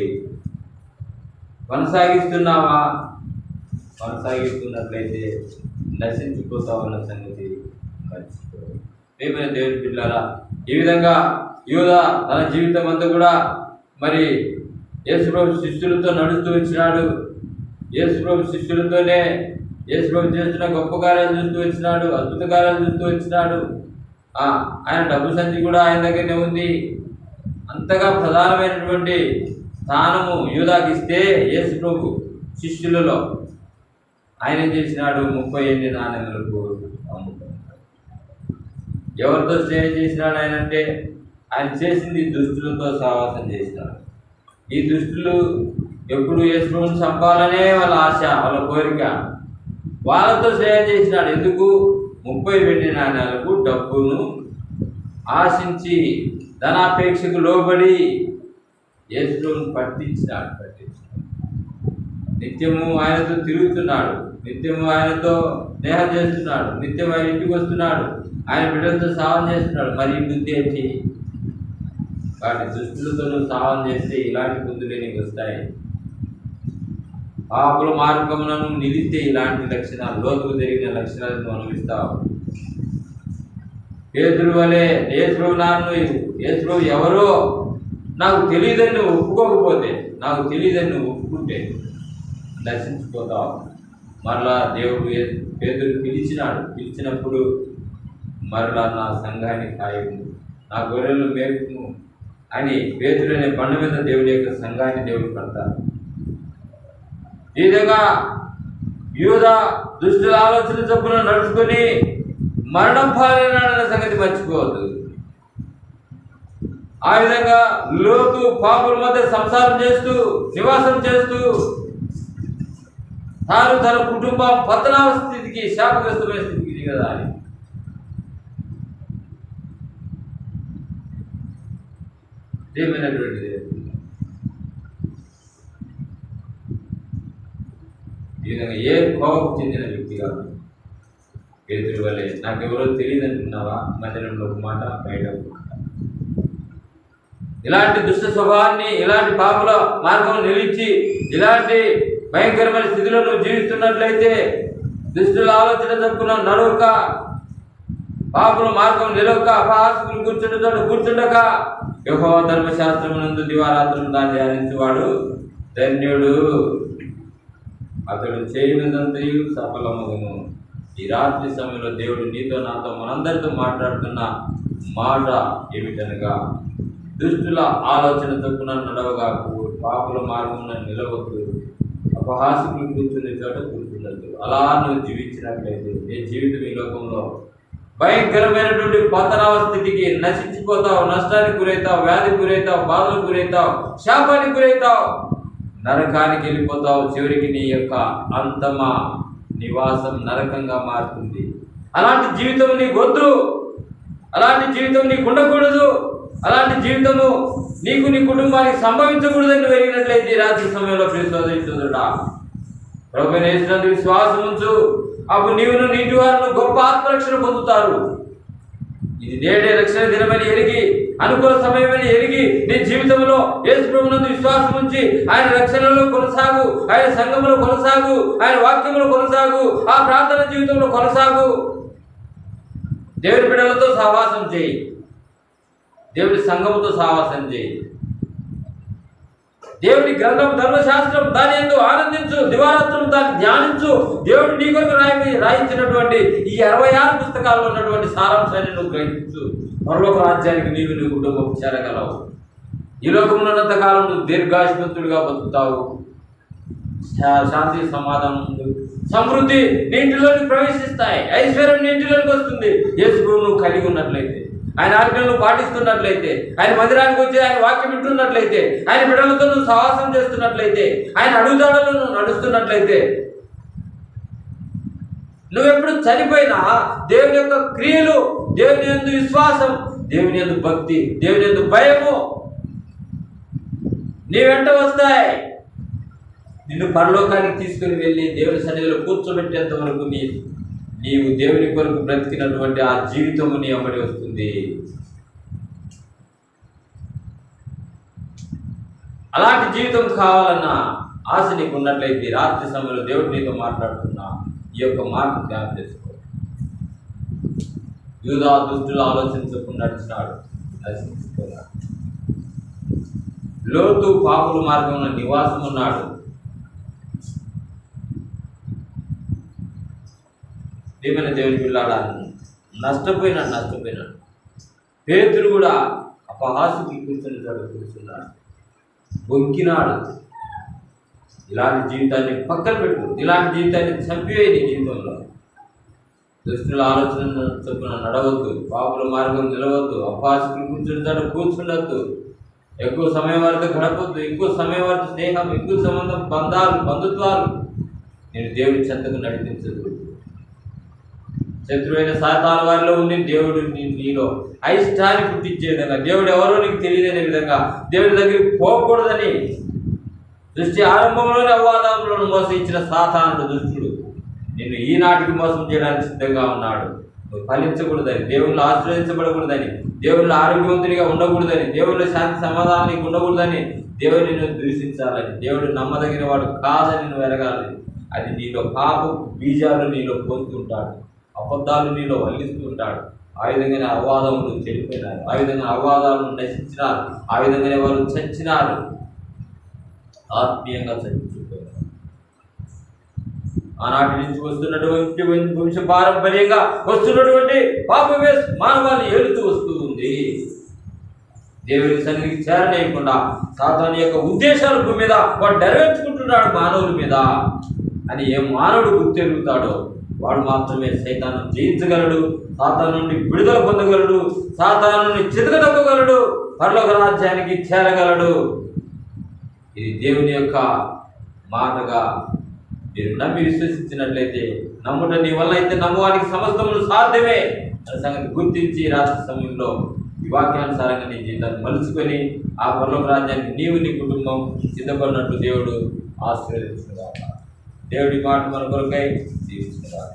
కొనసాగిస్తున్నావా? కొనసాగిస్తున్నట్లయితే నశించిపోతావన్న సంగతి మర్చిపోవాలి. ప్రియమైన దేవుని పిల్లారా, ఈ విధంగా యూదా తన జీవితం అంతా కూడా మరి యేసుప్రభు శిష్యులతో నడుస్తూ వచ్చినాడు. యేసుప్రభు శిష్యులతోనే యేసుప్రభు చేస్తున్న గొప్ప కార్యాలు చూస్తూ వచ్చినాడు, అద్భుత కార్యాలు చూస్తూ వచ్చినాడు. ఆయన డబ్బు సంచి కూడా ఆయన దగ్గరనే ఉంది. అంతగా ప్రధానమైనటువంటి స్థానము యూదాకి ఇస్తే యేసుప్రభు శిష్యులలో ఆయన ఏం చేసినాడు? 38 నాణెములకు అమ్ముకున్నాడు. ఎవరితో స్నేహం చేసినాడు ఆయన అంటే? ఆయన చేసింది దుష్టులతో సహవాసం చేసినాడు. ఈ దుష్టులు ఎప్పుడు యేసుప్రభుని చంపాలనే వాళ్ళ ఆశ, వాళ్ళ కోరిక. వాళ్ళతో స్నేహం చేసినాడు. ఎందుకు? 30 వెండి నాణ్యాలకు డబ్బును ఆశించి ధనాపేక్షకు లోబడి యేసుప్రభుని పట్టించినాడు. నిత్యము ఆయనతో తిరుగుతున్నాడు, నిత్యము ఆయనతో స్నేహం చేస్తున్నాడు, నిత్యం ఆయన ఇంటికి వస్తున్నాడు, ఆయన బిడ్డలతో సావం చేస్తున్నాడు. మరి ఈ బుద్ధి ఏంటి? వాటి దుష్టులతో సావం చేస్తే ఇలాంటి బుద్ధులే నీకు వస్తాయి. పాపుల మార్గములను నిలిస్తే ఇలాంటి లక్షణాలు, లోతుకు జరిగిన లక్షణాలను అనుభవిస్తావు. పేతురు వలె యేసుప్రభు ఎవరో నాకు తెలియదని నువ్వు ఒప్పుకోకపోతే, నాకు తెలియదని నువ్వు ఒప్పుకుంటే నశించిపోతావు. మరలా దేవుడు పేతురు పిలిచినప్పుడు మరలా నా సంఘాన్ని కాయము నా గొర్రెలు మేపును అని పేతురు అనే బండ మీద దేవుని యొక్క సంఘాన్ని దేవుడు కడతారు. ఈ విధంగా యూదా దుష్టుల ఆలోచన చొప్పున నడుచుకొని మరణం పాలైనాడన్న సంగతి మర్చిపోవద్దు. ఆ విధంగా లోతు పాపుల మధ్య సంసారం చేస్తూ నివాసం చేస్తూ తాను తన కుటుంబం పతనావ స్థితికి శాపగ్రస్తమైన స్థితికి దిగదాలి. ఏమైనటువంటిది ఈ విధంగా ఏ కోపకు చెందిన వ్యక్తి కాదు. పేతురు వల్లే నాకెవరో తెలియదు అంటున్నావా, మధ్యలో ఒక మాట బయట ఒక మాట. ఇలాంటి దుష్ట స్వభావాన్ని, ఇలాంటి పాపుల మార్గం నిలిచి ఇలాంటి భయంకరమైన స్థితిలో నువ్వు జీవిస్తున్నట్లయితే, దుష్టుల ఆలోచన తప్పున నడవక, పాపుల మార్గం నిలవక, అపహాసకులు కూర్చుంటే చోట కూర్చుండక, యెహోవా ధర్మశాస్త్రమునందు దివారాత్రము దాన్ని ధ్యానించువాడు ధన్యుడు, అతడు చేయనిదంతయు సఫలమగును. ఈ రాత్రి సమయంలో దేవుడు నీతో నాతో మనందరితో మాట్లాడుతున్న మాట ఏమిటనగా, దుష్టుల ఆలోచన తప్పున నడవగాకు, పాపుల మార్గమున నిలవద్దు, అపహాసకులు కూర్చునే చోట కూర్చుండద్దు. అలా నువ్వు జీవించినట్లయితే నీ జీవితం ఈ లోకంలో భయంకరమైనటువంటి పతనావ స్థితికి నశించిపోతావు, నష్టానికి గురవుతావు, వ్యాధికి గురవుతావు, బాధలకు గురవుతావు, శాపానికి గురవుతావు, నరకానికి వెళ్ళిపోతావు. చివరికి నీ యొక్క అంతమ నివాసం నరకంగా మారుతుంది. అలాంటి జీవితం నీకు వద్దు, అలాంటి జీవితం నీకు ఉండకూడదు, అలాంటి జీవితము నీకు నీ కుటుంబానికి సంభవించకూడదని వెలిగినట్లయితే రాత్రి సమయంలో ప్రియసోదరుడా, ప్రభువుని యేసునందు విశ్వాసం ఉంచు. అప్పుడు నీవును నీటి వారు గొప్ప ఆత్మరక్షణ పొందుతారు. ఇది నేడే రక్షణ దినమని ఎరిగి, అనుకూల సమయమని ఎరిగి, నీ జీవితంలో యేసు ప్రభువునందు విశ్వాసం ఉంచి ఆయన రక్షణలో కొనసాగు, ఆయన సంఘంలో కొనసాగు, ఆయన వాక్యంలో కొనసాగు, ఆ ప్రార్థన జీవితంలో కొనసాగు. దేవుని బిడ్డలతో సహవాసం చేయి, దేవుడి సంఘముతో సహవాసం చేయి. దేవుడి గ్రంథం ధర్మశాస్త్రం దాని యందు ఆనందించు, దివారాత్రం దాన్ని ధ్యానించు. దేవుడు నీ కొరకు రాయించినటువంటి ఈ 66 పుస్తకాల్లో ఉన్నటువంటి సారాంశాన్ని నువ్వు గ్రహించు. పరలోక రాజ్యానికి నీవు నీ కుటుంబం చేరగలవు. ఈ లోకంలో ఉన్నంతకాలం నువ్వు దీర్ఘాయుష్మంతుడిగా బతుకుతావు. శాంతి, సమాధానం, సమృద్ధి నీ ఇంటిలోకి ప్రవేశిస్తాయి. ఐశ్వర్యం నీ ఇంటిలోకి వస్తుంది. యేసు ప్రభువు నువ్వు కలిగి ఉన్నట్లయితే, ఆయన ఆజ్ఞలను పాటిస్తున్నట్లయితే, ఆయన మందిరానికి వచ్చి ఆయన వాక్యం వింటున్నట్లయితే, ఆయన బిడ్డలతో నువ్వు సహవాసం చేస్తున్నట్లయితే, ఆయన అడుగుదాడలో నువ్వు నడుస్తున్నట్లయితే, నువ్వెప్పుడు చనిపోయినా దేవుని యొక్క క్రియలు, దేవుని యందు విశ్వాసం, దేవుని యందు భక్తి, దేవుని యందు భయము నీ వెంట వస్తాయి. నిన్ను పరలోకానికి తీసుకుని వెళ్ళి దేవుని సన్నిధిలో కూర్చోబెట్టేంత వరకు నీవు దేవుని కొరకు బ్రతికినటువంటి ఆ జీవితము నీ అమ్మడి వస్తుంది. అలాంటి జీవితం కావాలన్న ఆశ నీకు ఉన్నట్లయితే రాత్రి సమయంలో దేవుడు నీతో మాట్లాడుతున్నా ఈ యొక్క మాట ధ్యానం చేసుకో. యూదా దుష్టులు ఆలోచించకుండా నడిచినాడు, నశించుకున్నాడు. లోతు పాపుల మార్గంలో నివాసం ఉన్నాడు. ఏమైనా దేవుని పిల్లాడాను నష్టపోయినాడు. పేతురు కూడా అపహాసుకి కూర్చొని కూర్చున్నాడు, బొంకినాడు. ఇలాంటి జీవితాన్ని పక్కన పెట్టు, ఇలాంటి జీవితాన్ని చంపివేయి. నీ జీవితంలో దుష్టుల ఆలోచన చొప్పున నడవద్దు, పాపుల మార్గం నిలవద్దు, అపహాసుకులు కూర్చుండొద్దు, ఎక్కువ సమయం వరకు గడపొద్దు, ఎక్కువ సమయం వరకు స్నేహం, ఎక్కువ సంబంధం, బంధుత్వాలు నేను దేవుడి చెంతకు నడిపించదు. శత్రువైన సాతాను వారిలో ఉండి దేవుడు నీలో అయిష్టాన్ని పుట్టించే విధంగా, దేవుడు ఎవరో నీకు తెలియదనే విధంగా, దేవుడి దగ్గరికి పోకూడదని దృష్టి ఆరంభంలోనే అవ్వాదంలో మోసగించిన సాతానుడు దుష్టుడు నిన్ను ఈనాటికి మోసం చేయడానికి సిద్ధంగా ఉన్నాడు. నువ్వు ఫలించకూడదని, దేవుళ్ళు ఆశ్రయించబడకూడదని, దేవుళ్ళు ఆరోగ్యవంతునిగా ఉండకూడదని, దేవుళ్ళ శాంతి సమాధానం నీకు ఉండకూడదని, దేవుడిని నువ్వు దూషించాలని, దేవుడు నమ్మదగిన వాడు కాదని నువ్వు ఎరగాలి. అది నీలో పాప బీజాలు నీలో పోతుంటాడు, అబద్ధాలు నీలో వల్లిస్తుంటాడు. ఆ విధంగానే అపవాదములు చెడిపోయినారు, ఆ విధంగా అపవాదాలను నశించినారు, ఆ విధంగానే వారు చచ్చినారు, ఆత్మీయంగా చచ్చిపోయారు. ఆనాటి నుంచి వస్తున్నటువంటి వంశ పారంపర్యంగా వస్తున్నటువంటి పాపమే మానవాన్ని ఏలుతూ వస్తూ ఉంది. దేవుని సన్నిధికి చేరనేయకుండా సాతాను యొక్క ఉద్దేశాలు భూమి మీద వాడు నెరవేర్చుకుంటున్నాడు మానవుల మీద అని ఏ మానవుడు గుర్తెరుగుతాడో వాడు మాత్రమే సైతాను జయించగలడు, సాతాను నుండి విడుదల పొందగలడు, సాతాను నుండి చితకదొక్కగలడు, పరలోక రాజ్యానికి చేరగలడు. ఇది దేవుని యొక్క మాటగా మీరు నమ్మి విశ్వసించినట్లయితే, నమ్ముట నీ వల్ల అయితే నమ్మువానికి సమస్తములు సాధ్యమే అనే సంగతి గుర్తించి రాత్రి సమయంలో ఈ వాక్యానుసారంగా నీ జీవితాన్ని మలుచుకొని ఆ పరలోక రాజ్యానికి నీవు నీ కుటుంబం సిద్ధపడినట్టు దేవుడు ఆశీర్వదించుగాక. దేవుడి మాట మన కొరకై జీవించుగాక.